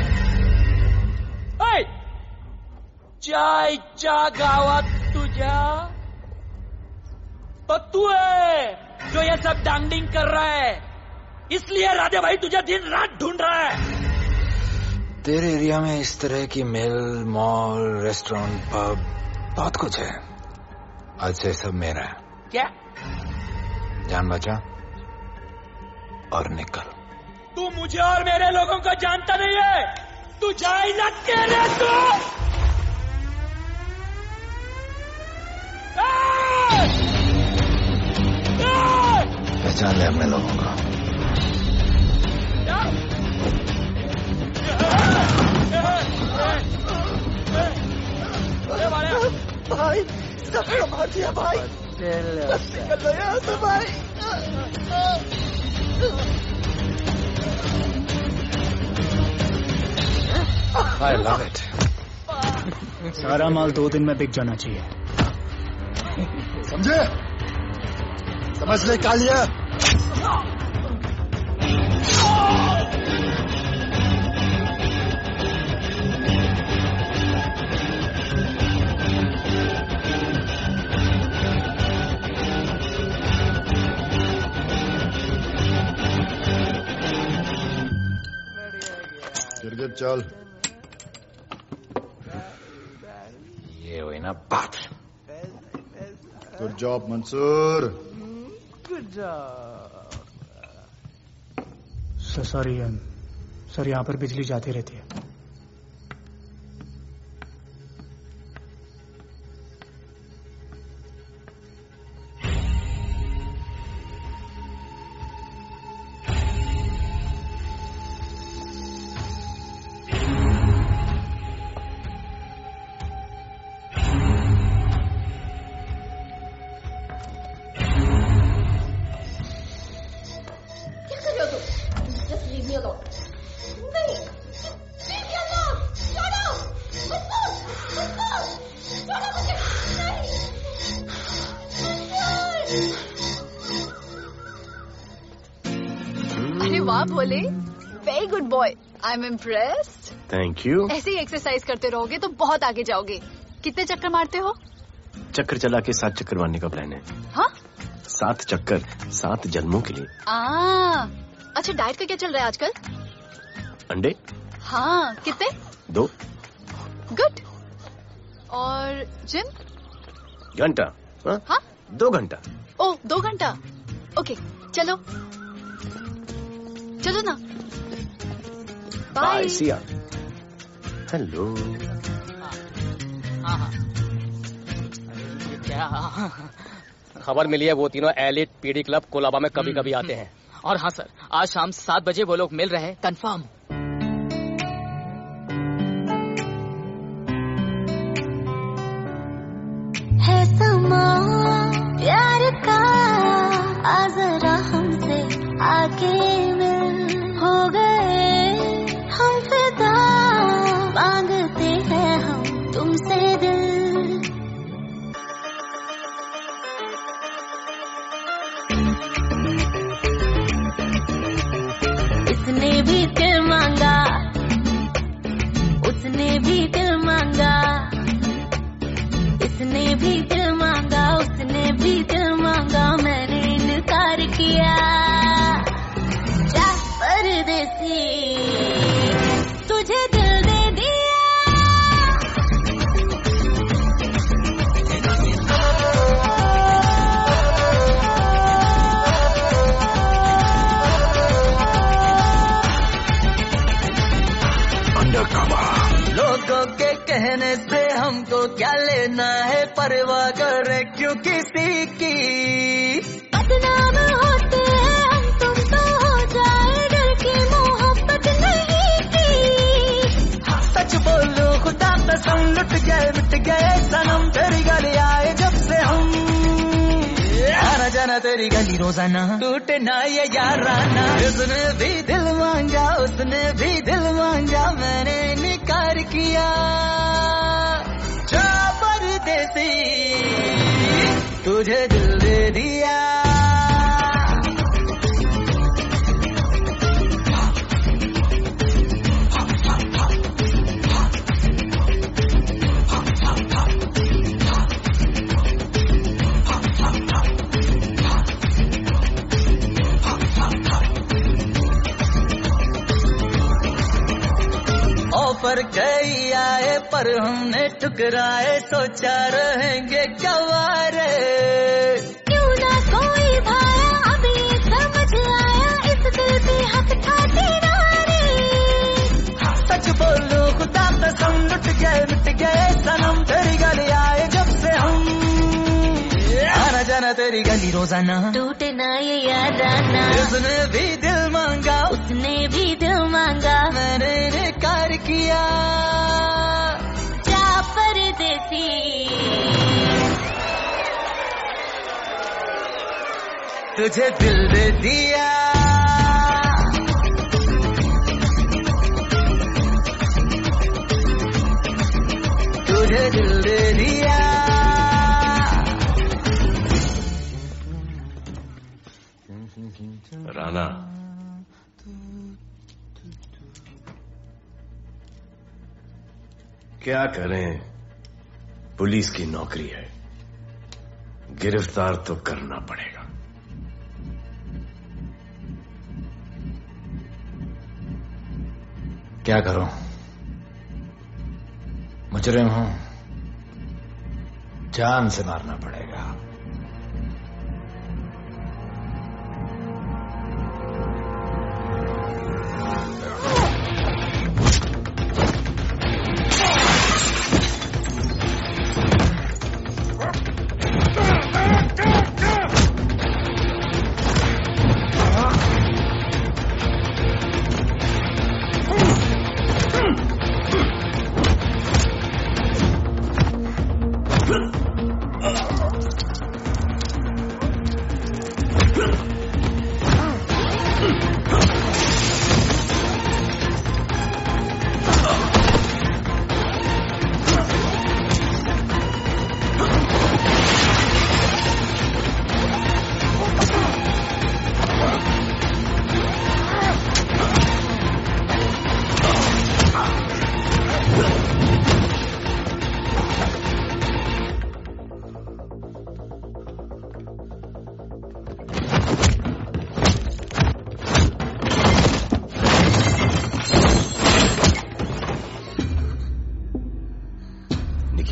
चायच्या गावात तुझा तो तू है जो ये सब डांगडिंग कर रहा है, इसलिए राधे भाई तुझे दिन रात ढूंढ रहा है। तेरे एरिया में इस तरह की मिल, मॉल, रेस्टोरेंट, पब बहुत कुछ है। आज से सब मेरा है। क्या? जान बचा और निकल। तू मुझे और मेरे लोगों को जानता नहीं है। तू जाए ना तेरे तो। पहचान ले अपने लोगों को। भाई सबको मार दिया भाई। निकल लो यहाँ से भाई। I love it. सारा माल 2 दिन में बिक जाना चाहिए। समझे? समझ ले कालिया। गिरगिट चल। ये हुई ना बात। Good job Mansoor. Good job. Sorry sir, यहाँ पर बिजली जाती रहती है। अरे वाह Bhole, very good boy, I am impressed. Thank you. ऐसे ही एक्सरसाइज करते रहोगे तो बहुत आगे जाओगे। कितने चक्कर मारते हो? चक्कर चला के 7 चक्कर मारने का प्लान है। हाँ? 7 चक्कर 7 जन्मों के लिए। अच्छा, डाइट का क्या चल रहा है आजकल? अंडे। हाँ, कितने? 2। गुड। और जिम? घंटा। हाँ? 2 घंटा। ओह, 2 घंटा। ओके, चलो चलो ना। बाय। सिया। हेलो। क्या खबर मिली है? वो तीनों एलिट पीडी क्लब कोलाबा में कभी कभी आते हैं। और हाँ सर, आज शाम 7 बजे वो लोग मिल रहे हैं, कंफर्म। है समा प्यार का, आ जरा हमसे आके मिल। हो गए हम फिदा, मांगते हैं हम तुमसे दिल। इसने भी दिल मांगा, उसने भी दिल मांगा। इसने भी दिल मांगा, उसने भी दिल मांगा। मैंने इनकार किया। जा परदेसी, तुझे दिल दे दिया। लोगों के कहने से हमको क्या लेना है, परवाह करे क्यों किसी की। बदनाम होते हैं हम, तुम तो हो जाए डर की मोहब्बत नहीं की। सच बोलो खुदा कसम, लुट गए मिट गए सनम। तेरी गली आए जब से हम, आना जाना तेरी गली रोजाना। टूटे ना ये याराना। उसने भी दिल मांगा, उसने भी दिल मांगा। मैंने इनकार किया। तुझे दिल दे दिया ऑफर कई आए पर हमने ठुकराए सोचा रहेंगे क्या वारे क्यों ना कोई भाया अभी समझ आया इस दिल पे हक था तेरा रे सच बोलो खुदा कसम लुट गए सनम तेरी गली आए जब से हम आना जाना तेरी गली रोजाना टूटे ना ये यादाना उसने भी दिल मांगा उसने भी दिल मांगा मैंने इनकार किया जा परदेसी तुझे दिल दे दिया तुझे दिल दे दिया राना क्या करें, पुलिस की नौकरी है, गिरफ्तार तो करना पड़ेगा। क्या करूं, मुजरिम हूं, जान से मारना पड़ेगा।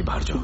बाहर जाओ।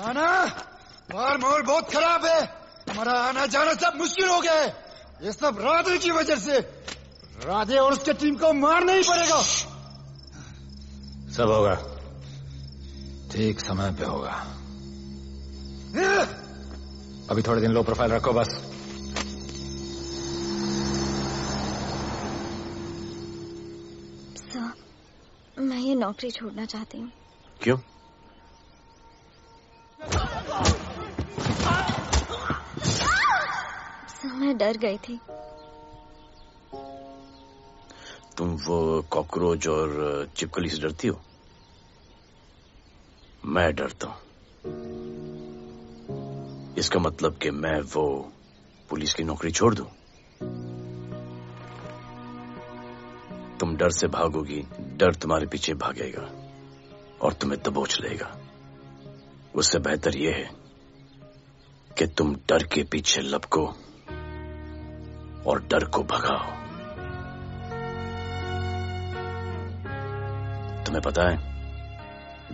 आना और माहौल बहुत खराब है। हमारा आना जाना सब मुश्किल हो गया है। ये सब राधे की वजह से। राधे और उसके टीम को मारना ही पड़ेगा। सब होगा, ठीक समय पे होगा। अभी थोड़े दिन लो प्रोफाइल रखो बस। सर, मैं ये नौकरी छोड़ना चाहती हूँ। क्यों? सर, मैं डर गई थी। तुम वो कॉकरोच और चिपकली से डरती हो? मैं डरता हूं। इसका मतलब कि मैं वो पुलिस की नौकरी छोड़ दूं? तुम डर से भागोगी, डर तुम्हारे पीछे भागेगा और तुम्हें दबोच लेगा। उससे बेहतर यह है कि तुम डर के पीछे लपको और डर को भगाओ। तुम्हें पता है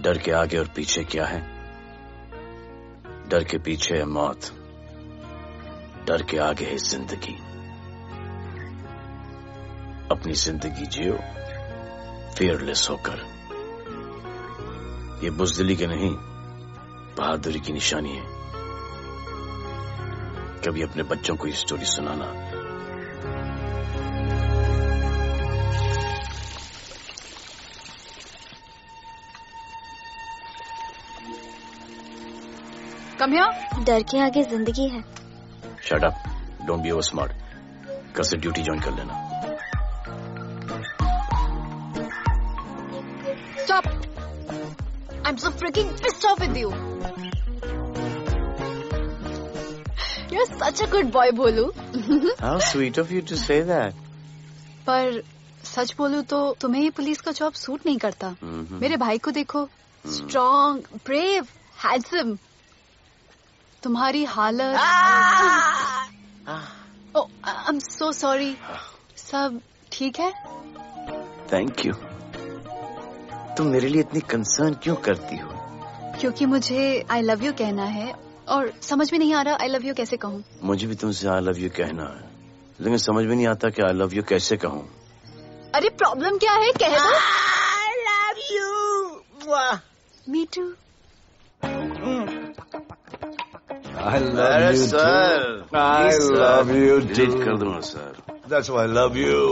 डर के आगे और पीछे क्या है? डर के पीछे है मौत, डर के आगे है जिंदगी। अपनी जिंदगी जियो फियरलेस होकर। ये बुज़दिली की नहीं, बहादुरी की निशानी है। कभी अपने बच्चों को ये स्टोरी सुनाना। Come here. डर के आगे जिंदगी है। Shut up, don't be over smart. कल से ड्यूटी ज्वाइन कर लेना। Stop! I'm so freaking pissed off with you. You're such a good boy, बोलू। How sweet of you to say that. पर सच बोलूं तो तुम्हें ये पुलिस का जॉब सूट नहीं करता। मेरे भाई को देखो, स्ट्रॉन्ग, ब्रेव, हैंडसम। तुम्हारी हालत। ओह, आई एम सो सॉरी। सब ठीक है? Thank you. तुम मेरे लिए इतनी कंसर्न क्यों करती हो? क्योंकि मुझे आई लव यू कहना है और समझ में नहीं आ रहा आई लव यू कैसे कहूँ। मुझे भी तुमसे आई लव यू कहना है, लेकिन समझ में नहीं आता कि आई लव यू कैसे कहूँ। अरे प्रॉब्लम क्या है, कह दो। I love you. Me too. I love you too. I love you too. Delete कर दूंगा sir. That's why I love you.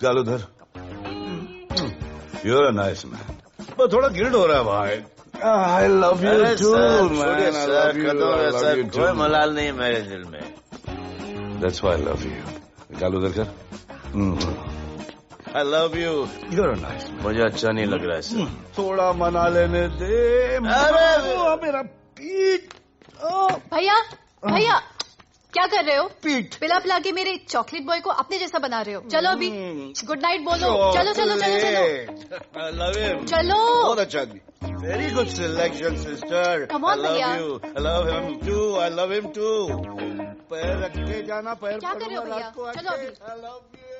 चल उधर। You're a nice man. बस थोड़ा गिल्ड हो रहा है भाई। I love you too, man. I love you. I love you too. कोई मलाल नहीं है मेरे दिल में। That's why I love you. चल उधर कर। I love you. You're a nice man. मुझे अच्छा नहीं लग रहा है सर। थोड़ा मना लेने दे। अरे मेरा पीठ। भैया भैया क्या कर रहे हो? पीठ पिला पिला के मेरे चॉकलेट बॉय को अपने जैसा बना रहे हो। चलो अभी गुड नाइट बोलो। चलो चलो चलो चलो। I love him. चलो। बहुत अच्छा आदमी। Very good selection, sister. Come on, I love भैया। you. I love him too. I love him too. पैर रख के जाना, पैर क्या कर रहे हो भैया? चलो अभी। I love you.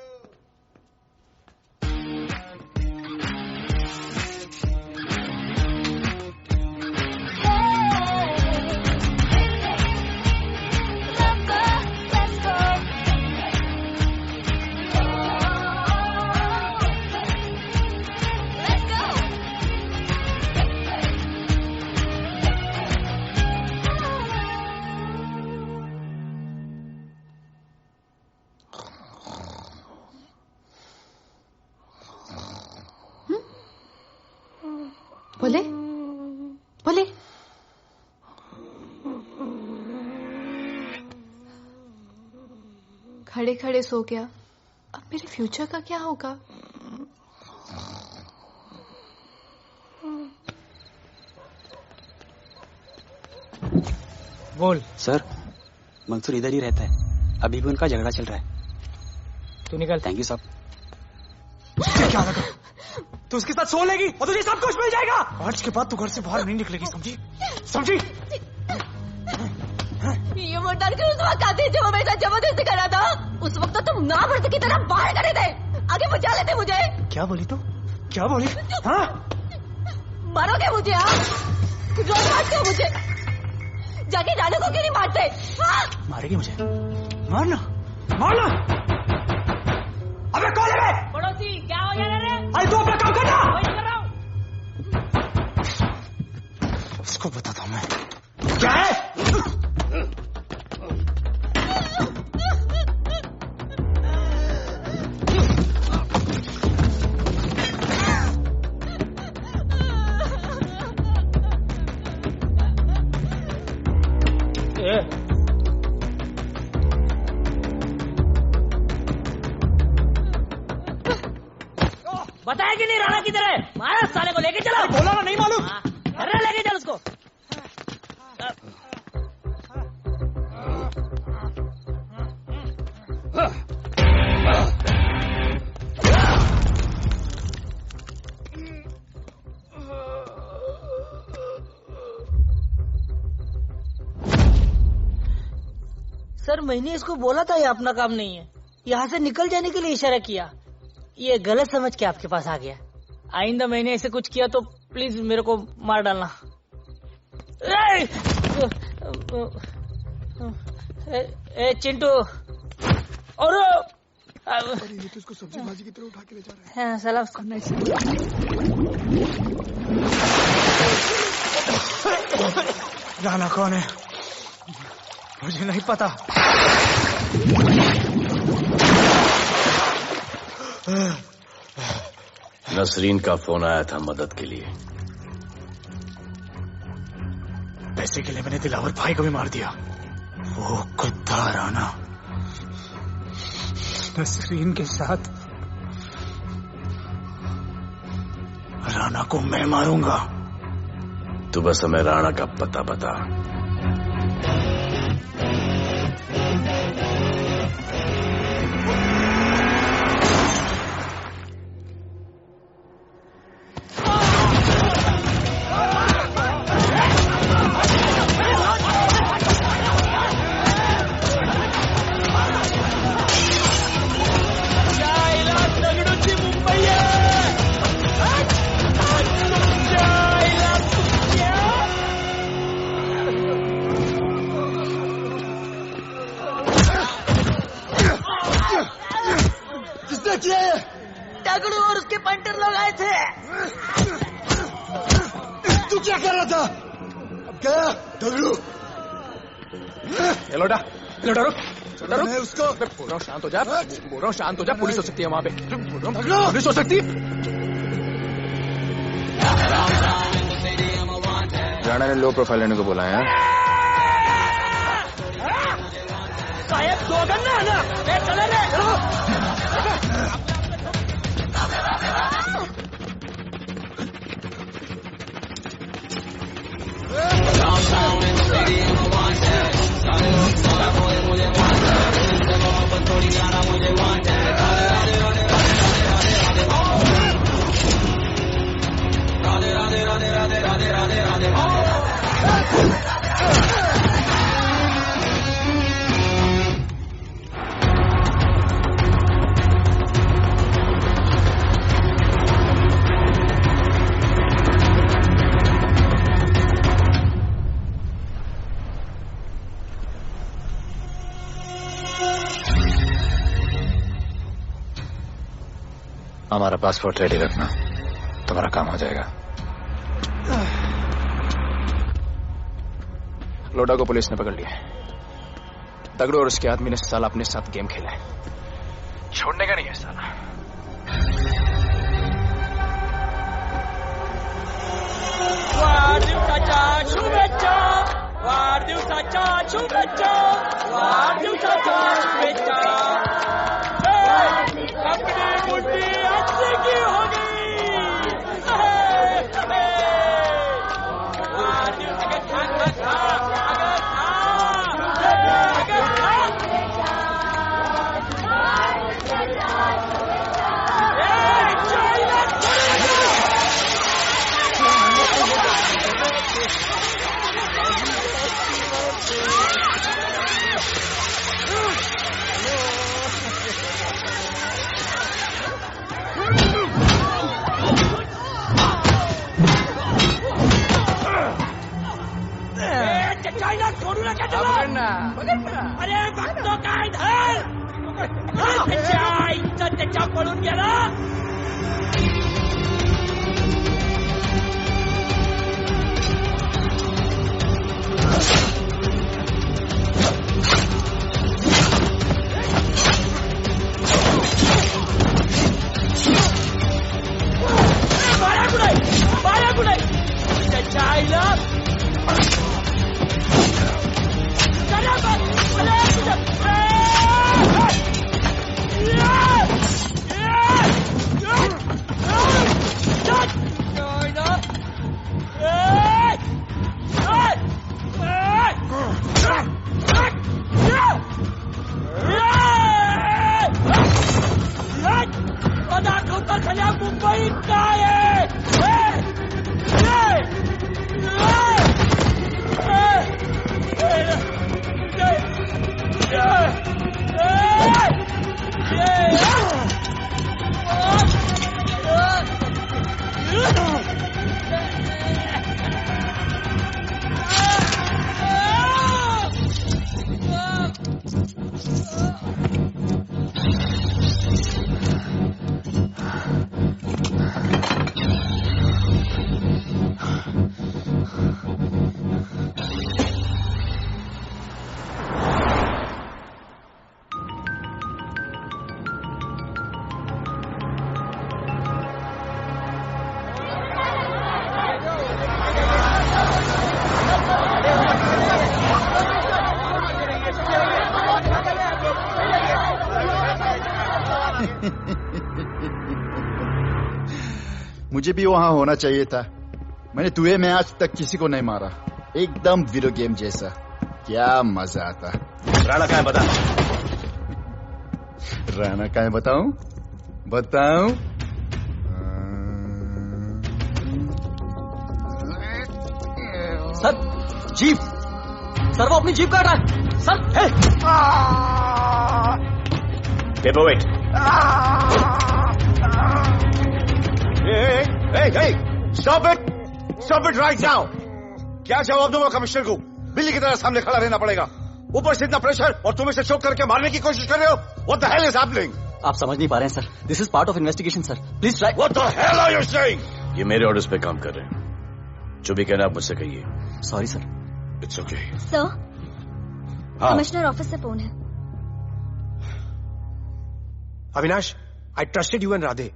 बोले बोले। खड़े खड़े सो गया। अब मेरे फ्यूचर का क्या होगा? बोल। सर, मंसूर इधर ही रहता है। अभी भी उनका झगड़ा चल रहा है। तू निकल। थैंक यू साहब। क्या लगा? तू उसके साथ सो लेगी और तुझे सब कुछ मिल जाएगा। आज के बाद तू घर से बाहर नहीं निकलेगी, समझी? समझी? ये वो डर के उस वक्त आते जब वो मेरे साथ जबरदस्ती कर रहा था। उस वक्त तो तुम ना भरते की तरह बाहर करे थे। आगे बचा लेते मुझे। क्या बोली तू? क्या बोली? हाँ? मारोगे मुझे? आप रोज मारते हो मुझे। जाके राना को क्यों नहीं मारते? मारेगी मुझे? मारना मारना। अबे कौन है? पड़ोसी क्या हो गया रे? अरे तू अपना काम करना। वही कर रहा हूँ। इसको बताता हूँ मैं क्या है। बताया कि नहीं राणा किधर है? मारा साले को लेके चलो। बोला ना नहीं मालूम। अरे लेके चल उसको। सर मैंने इसको बोला था ये अपना काम नहीं है, यहाँ से निकल जाने के लिए इशारा किया, ये गलत समझ के आपके पास आ गया। आइंदा मैंने ऐसे कुछ किया तो प्लीज मेरे को मार डालना। ए चिंटू और ये तो इसको सब्जी भाजी की तरह उठा के ले जा रहा है। हाँ सलाम करना राणा कौन है मुझे नहीं पता। नसरीन का फोन आया था मदद के लिए। पैसे के लिए मैंने दिलावर भाई को भी मार दिया। वो कुत्ता राणा नसरीन के साथ राणा को मैं मारूंगा। तू बस हमें राणा का पता बता। दगड़ू और उसके पंटर लोग आए थे। तू क्या कर रहा था? अब गया दगड़ू। ये लोटा रुक। मैं उसको बोल रहा हूँ शांत हो जा, बोल रहा हूँ शांत हो जा। पुलिस हो सकती है वहाँ पे, पुलिस हो सकती है। राणा ने लो प्रोफाइल लेने को बोला है। साहब दो गन्ना है ना, चले रे। हमारा पासपोर्ट रेडी रखना, तुम्हारा काम हो जाएगा। लोडा को पुलिस ने पकड़ लिया। दगड़ू और उसके आदमी ने साला अपने साथ गेम खेला है, छोड़ने का नहीं है साला। वाढदिवसाच्या शुभेच्छा, वाढदिवसाच्या शुभेच्छा, वाढदिवसाच्या शुभेच्छा। अपनी मुट्ठी अच्छे की हो गई। अरे बघतो काय धर त्याच्या पळून गेला. बाळा कुठे त्याच्या आईला दाखवता सगळ्या मुंबईत काय मुझे भी वहां होना चाहिए था. मैंने तुझे में आज तक किसी को नहीं मारा. एकदम वीडियो गेम जैसा. क्या मजा आता. राणा कहाँ है बता. राणा कहाँ है बताऊं. Sir jeep. सर वो अपनी जीप काट रहा है. Sir paperweight. Hey, stop it right now. क्या जवाब दूंगा कमिश्नर को. बिल्ली की तरह सामने खड़ा रहना पड़ेगा. ऊपर से इतना प्रेशर और तुम इसे चोक करके मारने की कोशिश कर रहे हो. What the hell is happening? आप समझ नहीं पा रहे हैं sir. This is part of investigation sir. Please try. What the hell are you saying? ये मेरे ऑर्डर्स पे काम कर रहे हैं. जो भी कहना आप मुझसे कहिए. Sorry sir. It's okay. Sir commissioner office से फोन है. अविनाश, आई ट्रस्टेड यू एंड राधे.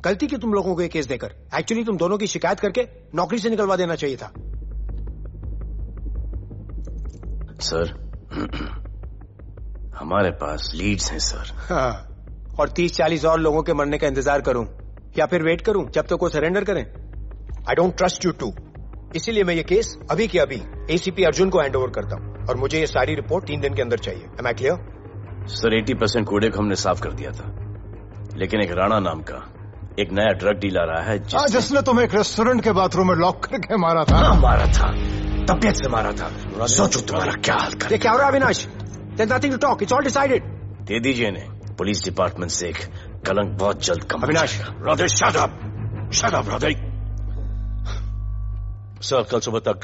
गलती की तुम लोगों को ये केस देकर. एक्चुअली तुम दोनों की शिकायत करके नौकरी से निकलवा देना चाहिए था. सर हमारे पास लीड्स हैं सर. हाँ, और 30-40 और लोगों के मरने का इंतजार करूं या फिर वेट करूं जब तक वो सरेंडर करें. I don't trust you too. इसीलिए मैं ये केस अभी के अभी एसीपी अर्जुन को हैंड ओवर करता हूं और मुझे ये सारी रिपोर्ट 3 दिन के अंदर चाहिए. M I clear? सर 80% कूड़े को हमने साफ कर दिया था, लेकिन एक राणा नाम का एक नया ड्रग डीलर आया है जिसने तुम्हें एक रेस्टोरेंट के बाथरूम में लॉक करके मारा था. हाँ, मारा था. तबीयत से मारा था. सोचो तुम्हारा क्या हाल कर. क्या हो रहा है Avinash? There's nothing to talk. It's all decided. दे दीजिए इन्हें. पुलिस डिपार्टमेंट से एक कलंक बहुत जल्द कम. Avinash, Radhe shut up Radhe. Sir कल सुबह तक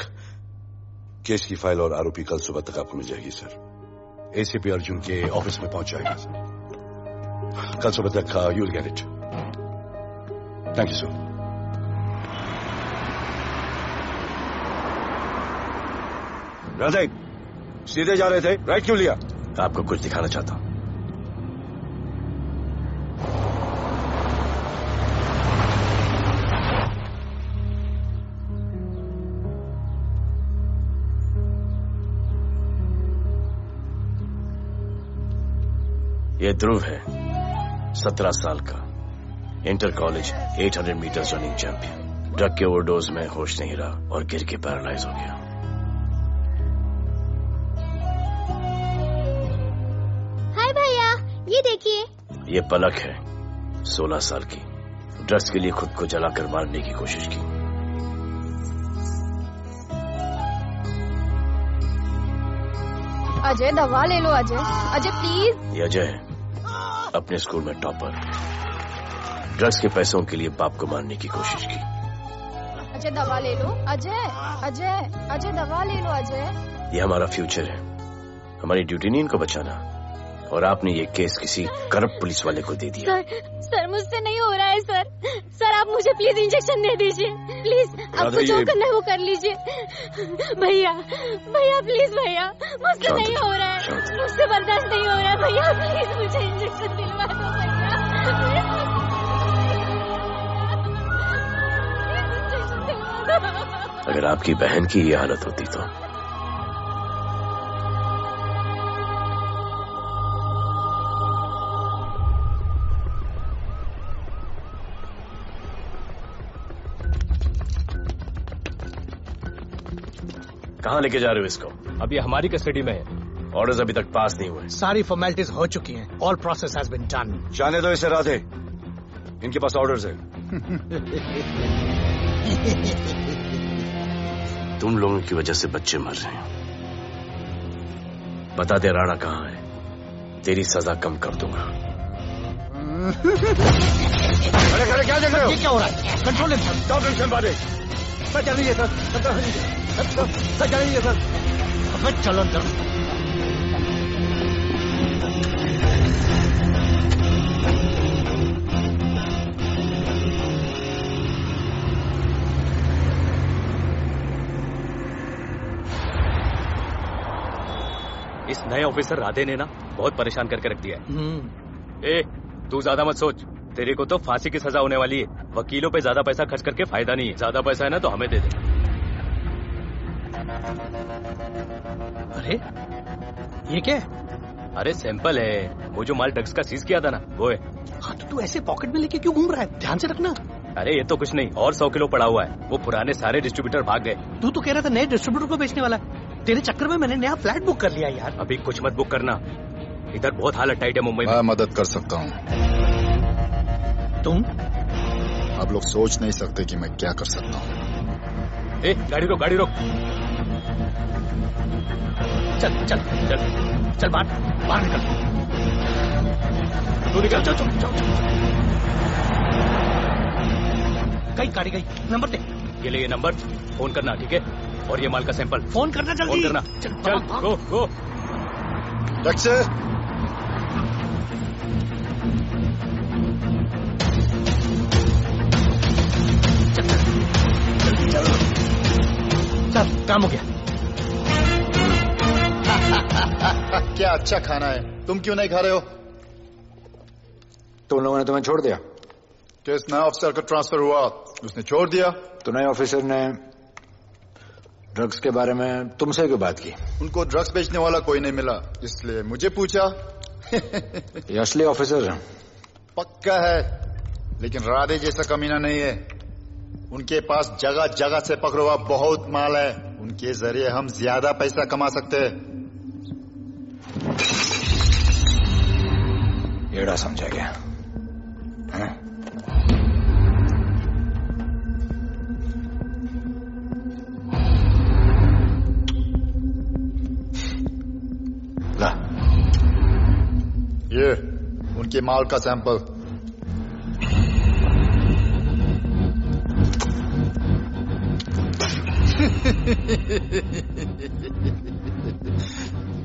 केस की फाइल और आरोपी कल सुबह तक आपको मिल जाएगी सर. एसीपी अर्जुन के ऑफिस में पहुंच जाएगा सर. कल सुबह तक you will get it. Thank you sir. Radhe सीधे जा रहे थे, राइट क्यों लिया? आपको कुछ दिखाना चाहता हूं. ये ध्रुव है, 17 साल का, inter college 800 metre running champion. Drug के ओवरडोज में होश नहीं रहा और गिर के पैरालाइज हो गया. हाय भैया, ये देखिए. ये पलक है, 16 साल की. ड्रग्स के लिए खुद को जलाकर मारने की कोशिश की. अजय दवा ले लो. अजय प्लीज. ये अजय है, अपने स्कूल में टॉपर. ड्रग्स के पैसों के लिए बाप को मारने की कोशिश की. अजय दवा ले लो. अजय दवा ले लो. अजय ये हमारा फ्यूचर है. हमारी ड्यूटी नहीं इनको बचाना, और आपने ये केस किसी करप्ट पुलिस वाले को दे दिया। सर मुझसे नहीं हो रहा है सर। सर आप मुझे प्लीज इंजेक्शन दे दीजिए प्लीज। आपको जो करना है वो कर लीजिए। भैया भैया प्लीज भैया, मुझसे नहीं हो रहा है, मुझसे बर्दाश्त नहीं हो रहा है भैया, प्लीज मुझे इंजेक्शन दिलवा दो भैया। अगर आपकी बहन की ये हालत होती तो कहाँ लेके जा रहे हो इसको? अभी हमारी कस्टडी में है। ऑर्डर्स अभी तक पास नहीं हुए। सारी फॉर्मेलिटीज हो चुकी हैं। All process has been done. जाने दो इसे राधे, इनके पास ऑर्डर्स है। तुम लोगों की वजह से बच्चे मर रहे हैं। बता दे राणा कहाँ है, तेरी सजा कम कर दूंगा। अरे अरे क्या देख रहे हो? ये क्या हो रहा है? Control sir. स्टॉप टेंशन बारे। सर चल लीजिए सर। सर चल लीजिए सर। अब चलो अंदर। इस नए ऑफिसर राधे ने ना बहुत परेशान करके रख दिया है। ए, तू ज्यादा मत सोच, तेरे को तो फांसी की सजा होने वाली है। वकीलों पे ज्यादा पैसा खर्च करके फायदा नहीं है। ज्यादा पैसा है ना तो हमें दे दे। अरे ये क्या है? अरे सैंपल है, वो जो माल ड्रग्स का सीज किया था ना वो है। हाँ तो तू ऐसे पॉकेट में लेके क्यों घूम रहा है? ध्यान से रखना। अरे ये तो कुछ नहीं, और 100 किलो पड़ा हुआ है। वो पुराने सारे डिस्ट्रीब्यूटर भाग गए। तू तो कह रहा था नए डिस्ट्रीब्यूटर को बेचने वाला है। तेरे चक्कर में मैंने नया फ्लैट बुक कर लिया यार। अभी कुछ मत बुक करना, इधर बहुत हालत टाइट है मुंबई में। मैं मदद कर सकता हूँ। तुम? आप लोग सोच नहीं सकते कि मैं क्या कर सकता हूँ। ए, गाड़ी रोक, गाड़ी रोक। चल चल चल चल बाहर निकल। तू निकल। चल चल चल। कहीं गाड़ी गई, नंबर दे। ये ले ये नंबर, फोन करना ठीक है? और ये माल का सैंपल फोन करना जल्दी। फोन करना। चल गो गो। टैक्सी। चल काम हो गया। क्या अच्छा खाना है, तुम क्यों नहीं खा रहे हो? तो उन लोगों ने तुम्हें छोड़ दिया? किस नए ऑफिसर का ट्रांसफर हुआ उसने छोड़ दिया? तो नए ऑफिसर ने ड्रग्स के बारे में तुमसे क्यों बात की? उनको ड्रग्स बेचने वाला कोई नहीं मिला, इसलिए मुझे पूछा। ये असली ऑफिसर है? पक्का है, लेकिन राधे जैसा कमीना नहीं है। उनके पास जगह जगह से पकड़ा हुआ बहुत माल है, उनके जरिए हम ज्यादा पैसा कमा सकते हैं। एड़ा समझा गया है? ला ये उनके माल का सैंपल।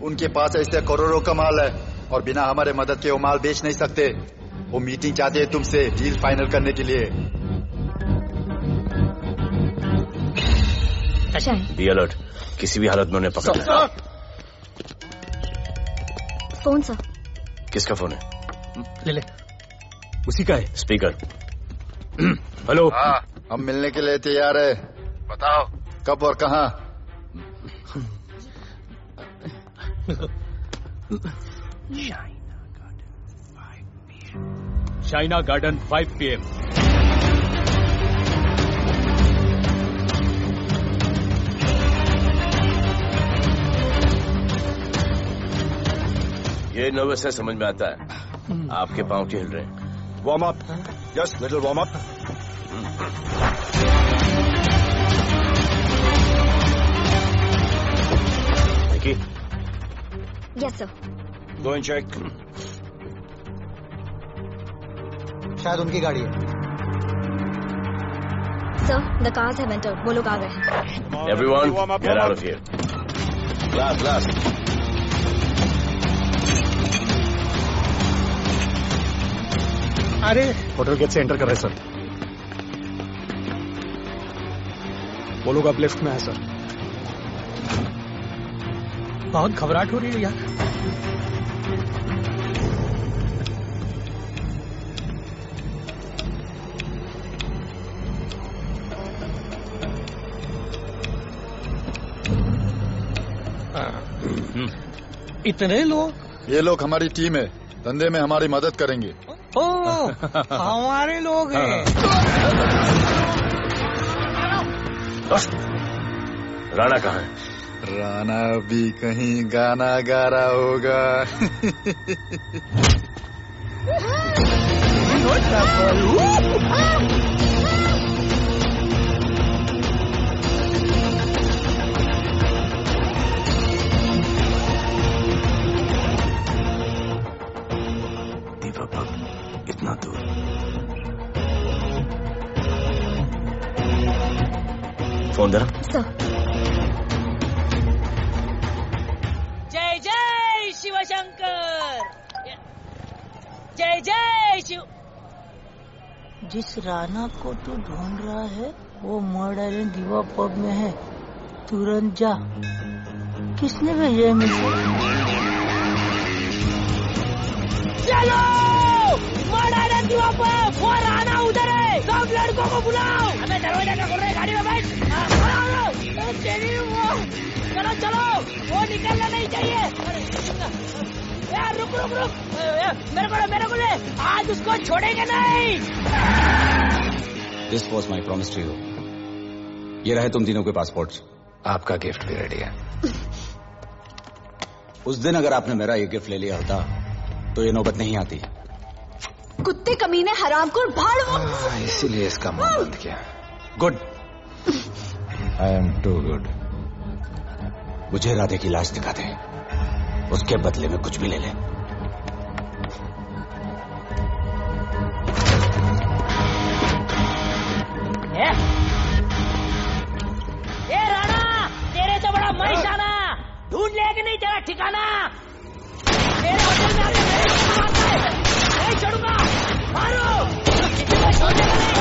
उनके पास ऐसे करोड़ों का माल है और बिना हमारे मदद के वो माल बेच नहीं सकते। वो मीटिंग चाहते हैं तुमसे डील फाइनल करने के लिए। बी अलर्ट, किसी भी हालत में उन्हें पकड़ना। Phone sir. किसका फोन है? ले ले, उसी का है। स्पीकर। हेलो। हाँ, हम मिलने के लिए तैयार है, बताओ कब और कहाँ? China garden 5 PM। ये नर्वस है, समझ में आता है। आपके पांव क्यों हिल रहे हैं? Warm up, just little warm up. Yes sir. Go and check. शायद उनकी गाड़ी है। Sir the cars have entered, वो लोग आ गए हैं। Everyone, get out of here. Last. अरे होटल गेट से एंटर कर रहे सर। वो लोग अब लिफ्ट में है सर। बहुत घबराहट हो रही है यार। इतने लोग? ये लोग हमारी टीम है, धंधे में हमारी मदद करेंगे। ओह, हमारे लोग हैं। राणा कहाँ है? राणा भी कहीं गाना गा रहा होगा। इतना दूर। फोन दे रहा। जय जय शिवशंकर, जय जय शिव। जिस राणा को तू ढूंढ रहा है वो मर्डर इन दीवा पब में है, तुरंत जा। किसने भेजा है मुझे? चलो मर्डर इन दीवा पब, वो राणा उधर है, सब लड़कों को बुलाओ। हमें दरवाजा क्या खोल रहे, गाड़ी में बैठ। चलो चलो, वो निकलना नहीं चाहिए। यार रुक रुक रुक, मेरे को ले, आज उसको छोड़ेंगे नहीं। This was my promise to you. ये रहे तुम तीनों के पासपोर्ट्स। आपका गिफ्ट भी रेडी है। उस दिन अगर आपने मेरा ये गिफ्ट ले लिया होता तो ये नौबत नहीं आती। कुत्ते कमीने हरामखोर भाड़। इसीलिए इसका मुंह बंद किया। Good. I am too good. मुझे राधे की लाश दिखा दे, उसके बदले में कुछ भी ले ले। ए राणा, तेरे से बड़ा मैं शाना, ढूंढ ले कि नहीं तेरा ठिकाना। मेरे होटल में आके मेरे को मारता है, नहीं छोड़ूंगा, मारो, छोड़ेगा नहीं।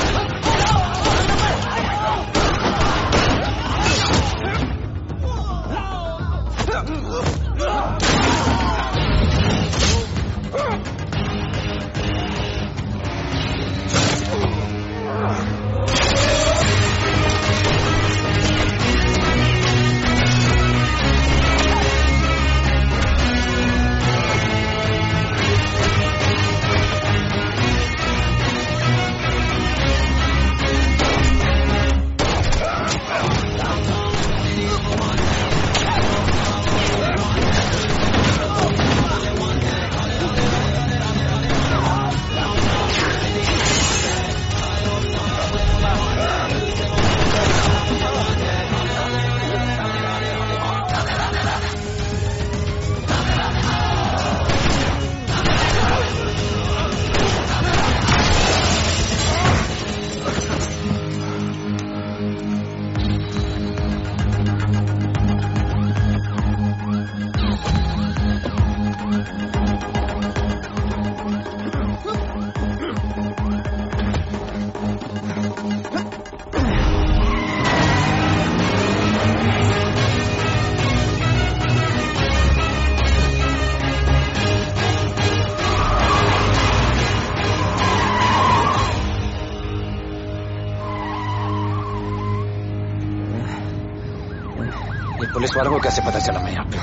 पुलिस वालों को कैसे पता चला मैं यहाँ पे?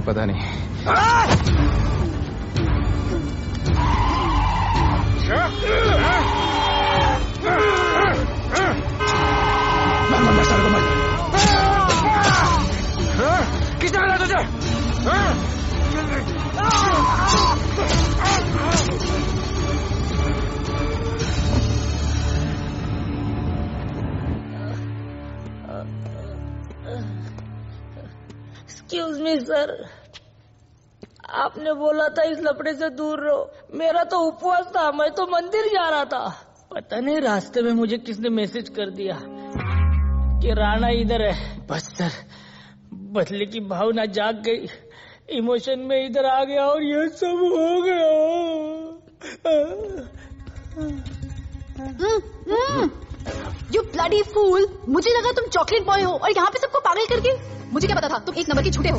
पता नहीं। किसने मिला तुझे? एक्सक्यूज मी सर, आपने बोला था इस लफड़े से दूर रहो। मेरा तो उपवास था, मैं तो मंदिर जा रहा था। पता नहीं रास्ते में मुझे किसने मैसेज कर दिया कि राणा इधर है। बस सर, बदले की भावना जाग गई, इमोशन में इधर आ गया और ये सब हो गया। You bloody fool! मुझे लगा तुम चॉकलेट बॉय हो और यहाँ पे सबको पागल करके। मुझे क्या पता था तुम एक नंबर के झूठे हो।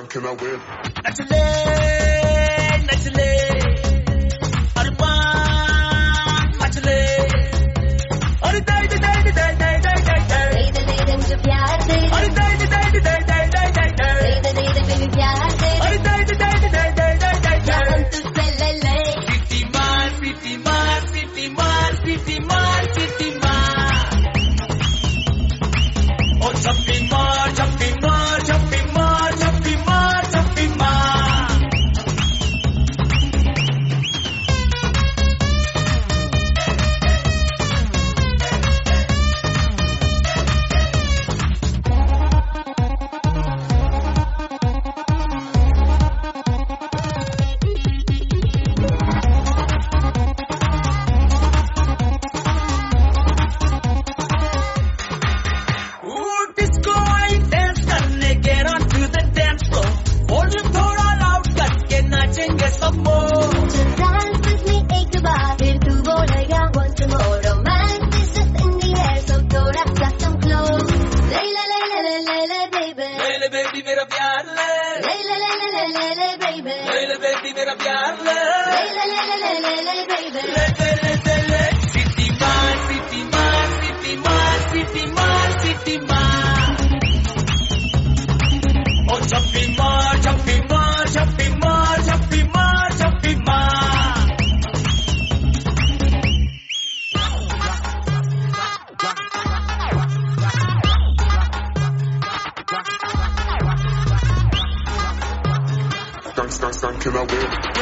Can I win? Nachle, nachle, arman, nachle. अरे दे दे दे दे दे दे दे दे दे दे मुझे प्यार दे। अरे दे दे दे दे दे दे दे दे दे दे बेबी प्यार दे। अरे दे दे दे दे दे दे दे दे दे हम तुझसे ले ले। सिटी मार सिटी मार सिटी मार सिटी मार सिटी मार। ओ छप्पी मार छप्पी मार छप्पी मार छप्पी मार छप्पी मार। Can I win?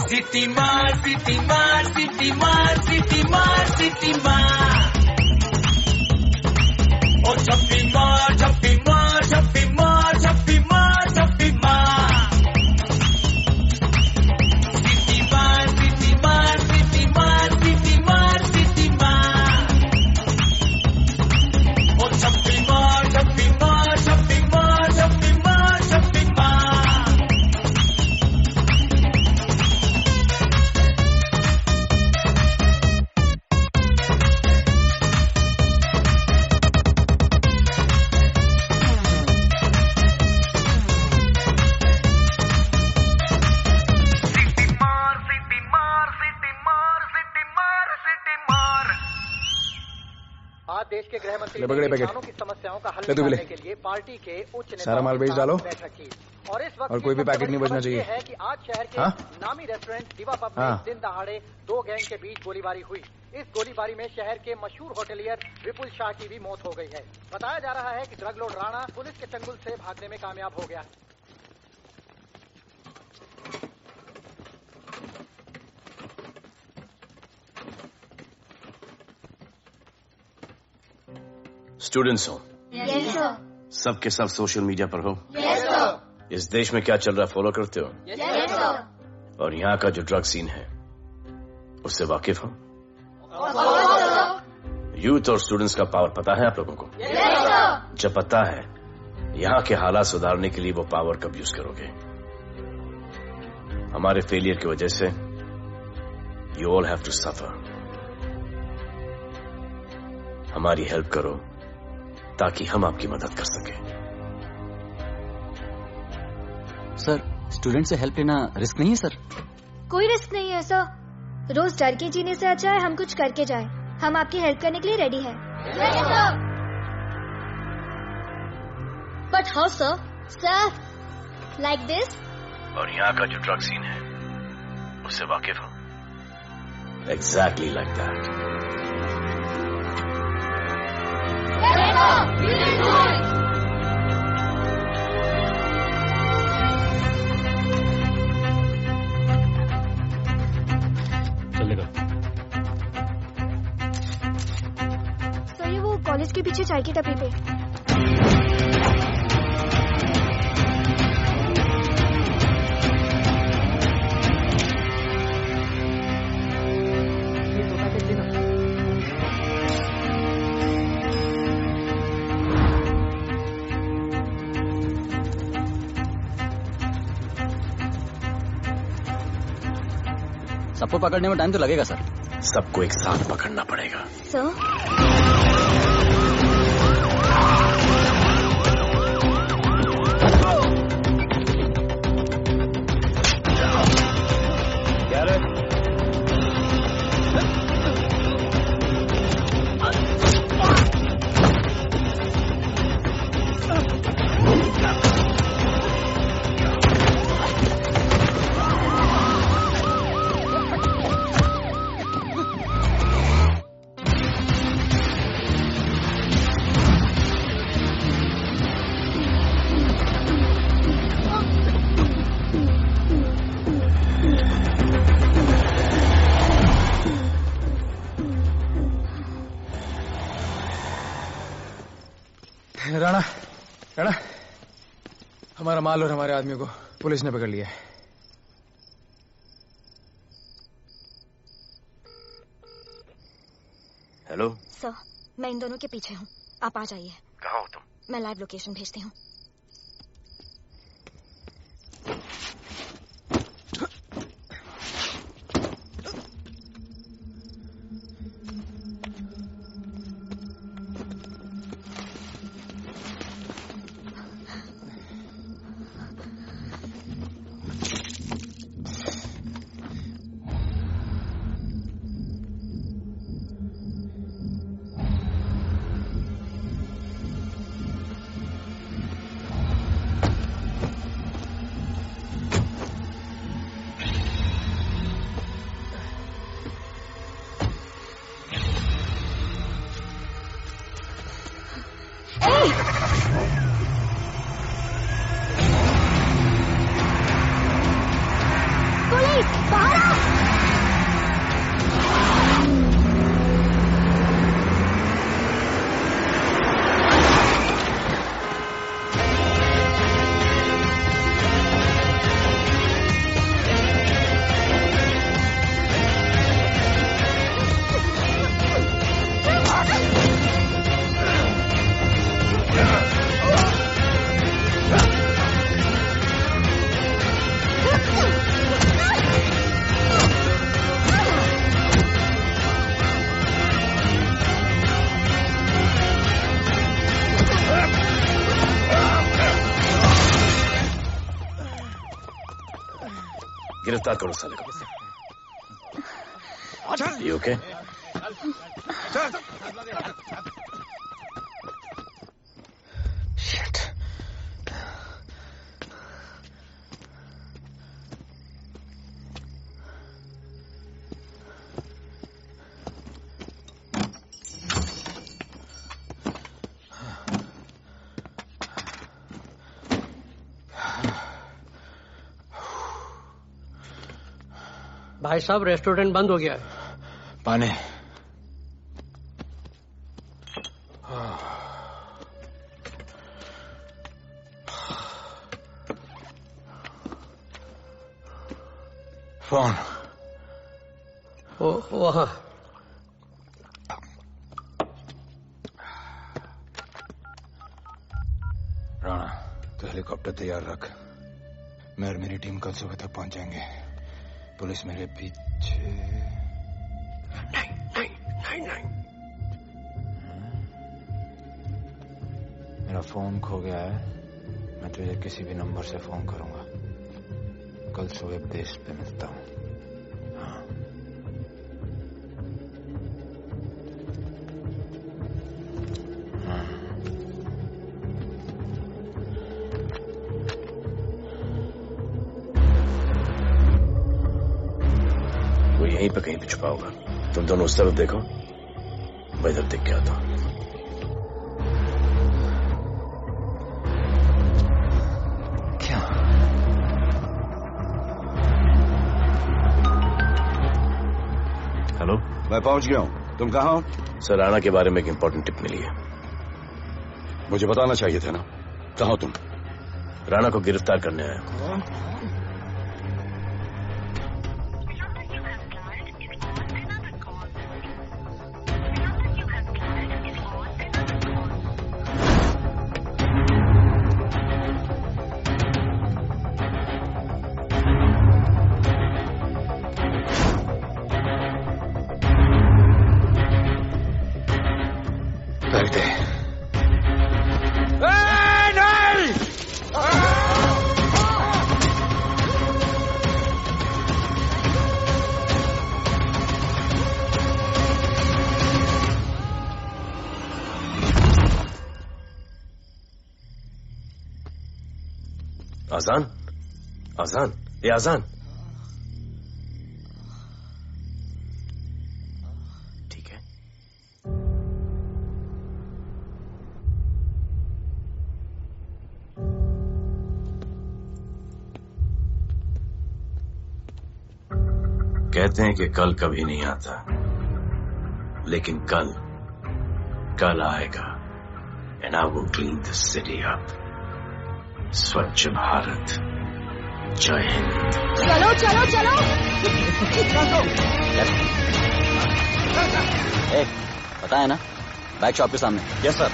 City Mar, City Mar, City Mar, City Mar, City Mar. Oh, Chappi Mar, Chappi Mar, Chappi Mar, Chappi Mar, Chappi Mar. City Mar, City Mar, City Mar, City Mar, City Mar. Oh, Chappi Mar, Chappi Mar, Chappi Mar, Chappi Mar, Chappi Mar. देश के गृह मंत्री ले पकड़े packet. किसानों की समस्याओं का हल ले तू भी ले। निकालने के लिए पार्टी के उच्च सारा माल बेच डालो। बैठक की और इस वक्त और कोई भी पैकेट नहीं बचना चाहिए। है कि आज शहर के नामी रेस्टोरेंट दिवा पब में दिन दहाड़े दो गैंग के बीच गोलीबारी हुई। इस गोलीबारी में शहर के मशहूर होटलियर विपुल शाह की भी मौत हो गई है। बताया जा रहा है कि ड्रग लॉर्ड राणा पुलिस के चंगुल से भागने में कामयाब हो गया। स्टूडेंट्स हो Yes, sir. सब के सब सोशल मीडिया पर हो। Yes, sir. इस देश में क्या चल रहा है फॉलो करते हो? Yes, sir. और यहाँ का जो ड्रग सीन है उससे वाकिफ हो? यूथ और स्टूडेंट्स का पावर पता है आप लोगों को? जब पता है, यहाँ के हालात सुधारने के लिए वो पावर कब यूज करोगे? हमारे फेलियर की वजह से you all have to suffer. हमारी हेल्प करो ताकि हम आपकी मदद कर सकें। सर, स्टूडेंट से हेल्प लेना रिस्क नहीं है सर? कोई रिस्क नहीं है सर। रोज डर के जीने से अच्छा है हम कुछ करके जाएं। हम आपकी हेल्प करने के लिए रेडी हैं। But how sir? Sir, like this? और यहाँ का जो ड्रग सीन है उससे वाकिफ हो? Exactly like that. चलेगा। सर, ये वो कॉलेज के पीछे चाय की टपरी पे। सबको पकड़ने में टाइम तो लगेगा सर। सबको एक साथ पकड़ना पड़ेगा। सर, क्या रे? राणा, राणा, हमारा माल और हमारे आदमियों को पुलिस ने पकड़ लिया है। हेलो सर, मैं इन दोनों के पीछे हूँ। आप आ जाइए। कहाँ हो तुम? मैं लाइव लोकेशन भेजती हूँ। गिरफ्तार करो साले को। You okay? Shit. भाई साहब, रेस्टोरेंट बंद हो गया है। पानी। फोन। वहाँ। हेलीकॉप्टर तैयार रख। मैं और मेरी टीम कल सुबह तक पहुंच जाएंगे। पुलिस मेरे पीछे नहीं। मेरा फोन खो गया है। मैं तुझे किसी भी नंबर से फोन करूंगा। कल सुबह बेस पे मिलता हूँ। हाँ। वो यहीं पे कहीं पे छुपा होगा। तुम दोनों उस तरफ देखो, मैं इधर देख के आता हूँ। हेलो, मैं पहुंच गया हूं। तुम कहाँ हो? सर, राणा के बारे में एक इंपॉर्टेंट टिप मिली है। मुझे बताना चाहिए था ना। कहाँ हो तुम? राणा को गिरफ्तार करने आया हूं। आजान, आजान, ये आजान। ठीक है। कहते हैं कि कल कभी नहीं आता, लेकिन कल आएगा। And I will clean this city up. स्वच्छ भारत। जय हिंद। चलो चलो चलो। पता है ना, बैक शॉप के सामने। Yes sir.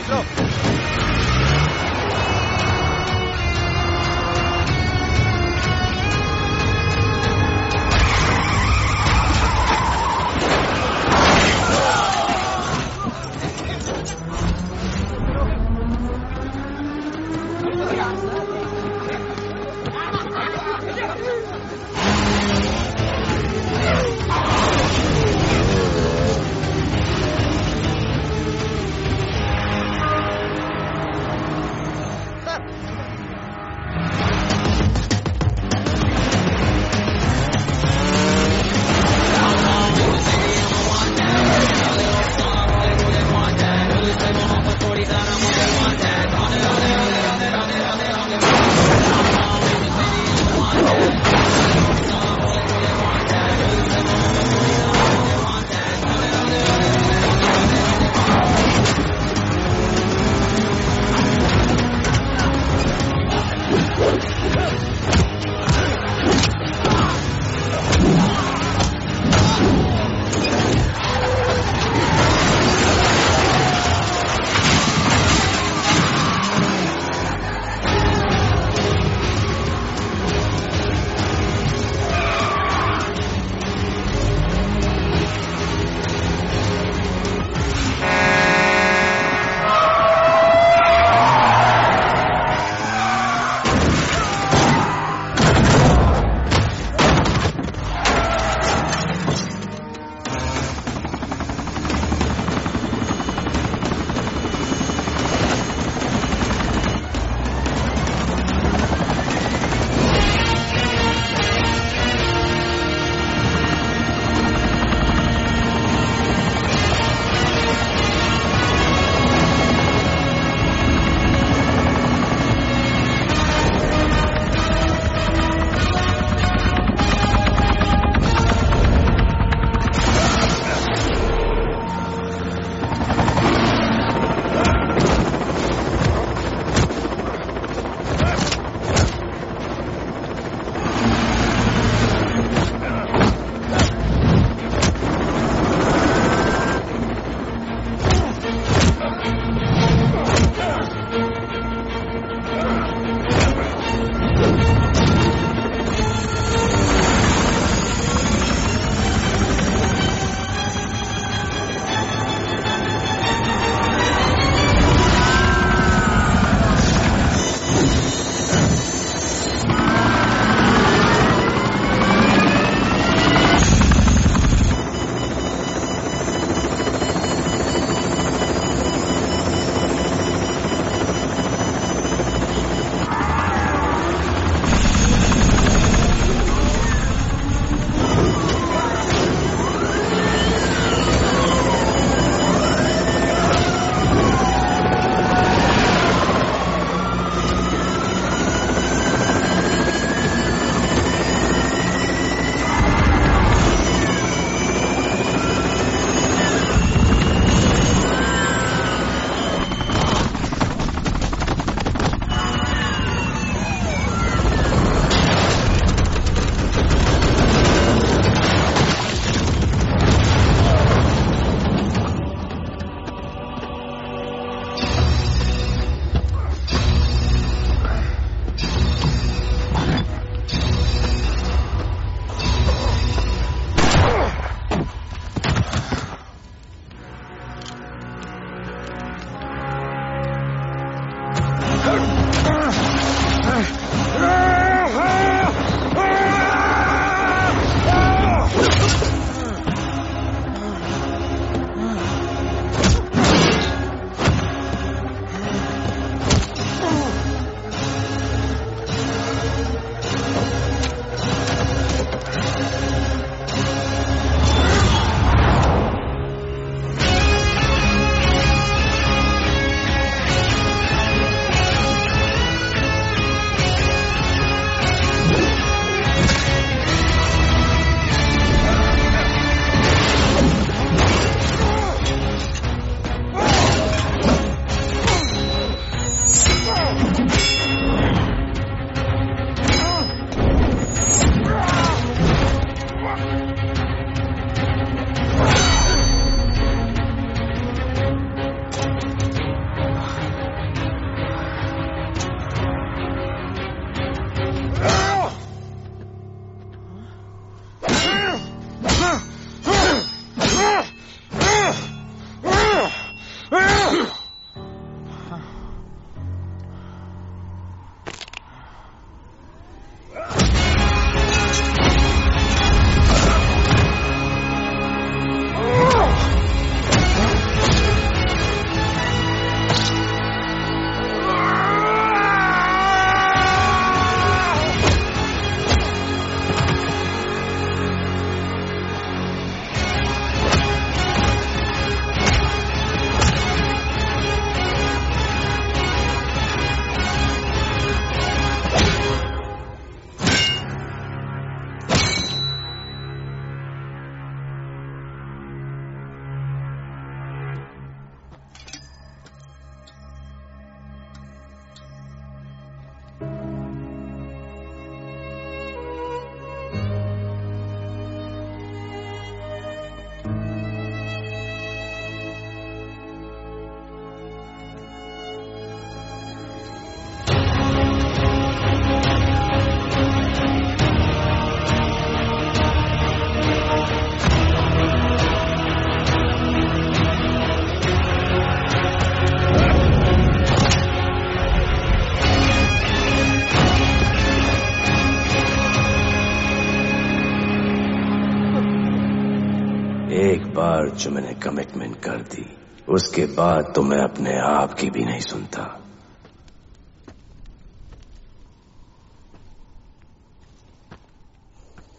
बार जो मैंने कमिटमेंट कर दी उसके बाद तो मैं अपने आप की भी नहीं सुनता।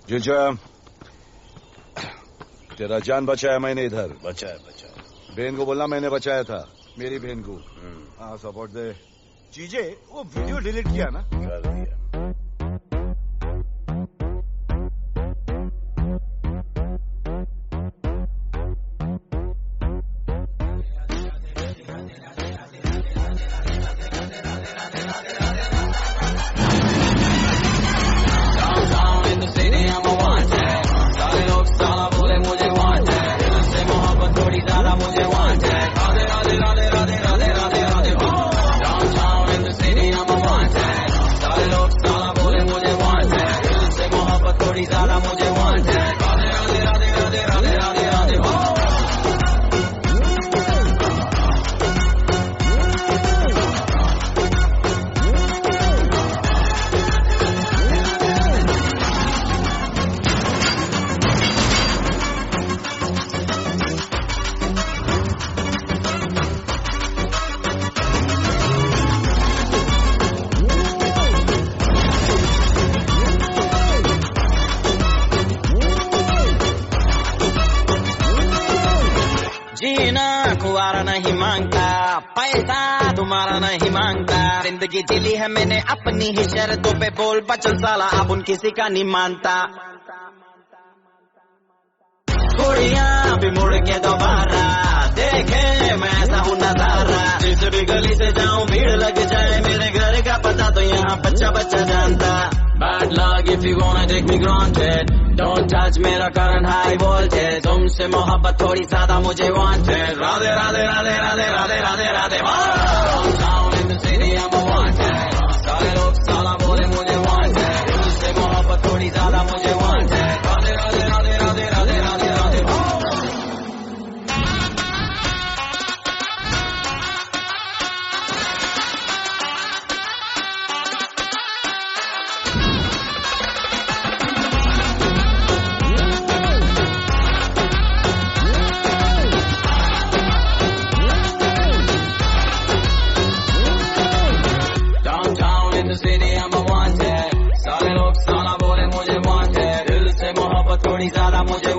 जीजा, तेरा जान बचाया मैंने इधर। बचाया। बहन को बोलना मैंने बचाया था, मेरी बहन को। हाँ, सपोर्ट दे। चीजे वो वीडियो डिलीट किया ना? कर दिया। जिंदगी जिली है मैंने अपनी ही शर्तों पे, बोल बचल साला अब उन किसी का नहीं मानता। कुड़ियाँ भी मुड़ के दोबारा देखे मैं ऐसा हूँ नजारा। जिस भी गली से जाऊँ भीड़ लग जाए, मेरे घर का पता तो यहाँ बच्चा बच्चा जानता। Bad luck if you gonna take me granted, don't touch मेरा current high voltage। तुमसे मोहब्बत थोड़ी ज्यादा मुझे wanted। Radhe Radhe Radhe Radhe Radhe Radhe Radhe. Downtown in the city I'm a wanted, सारे लोग साला बोले मुझे wanted। तुमसे मोहब्बत थोड़ी ज्यादा मुझे wanted। राधे राधे राधे राधे राधे राधे राधे। थोड़ी ज्यादा मुझे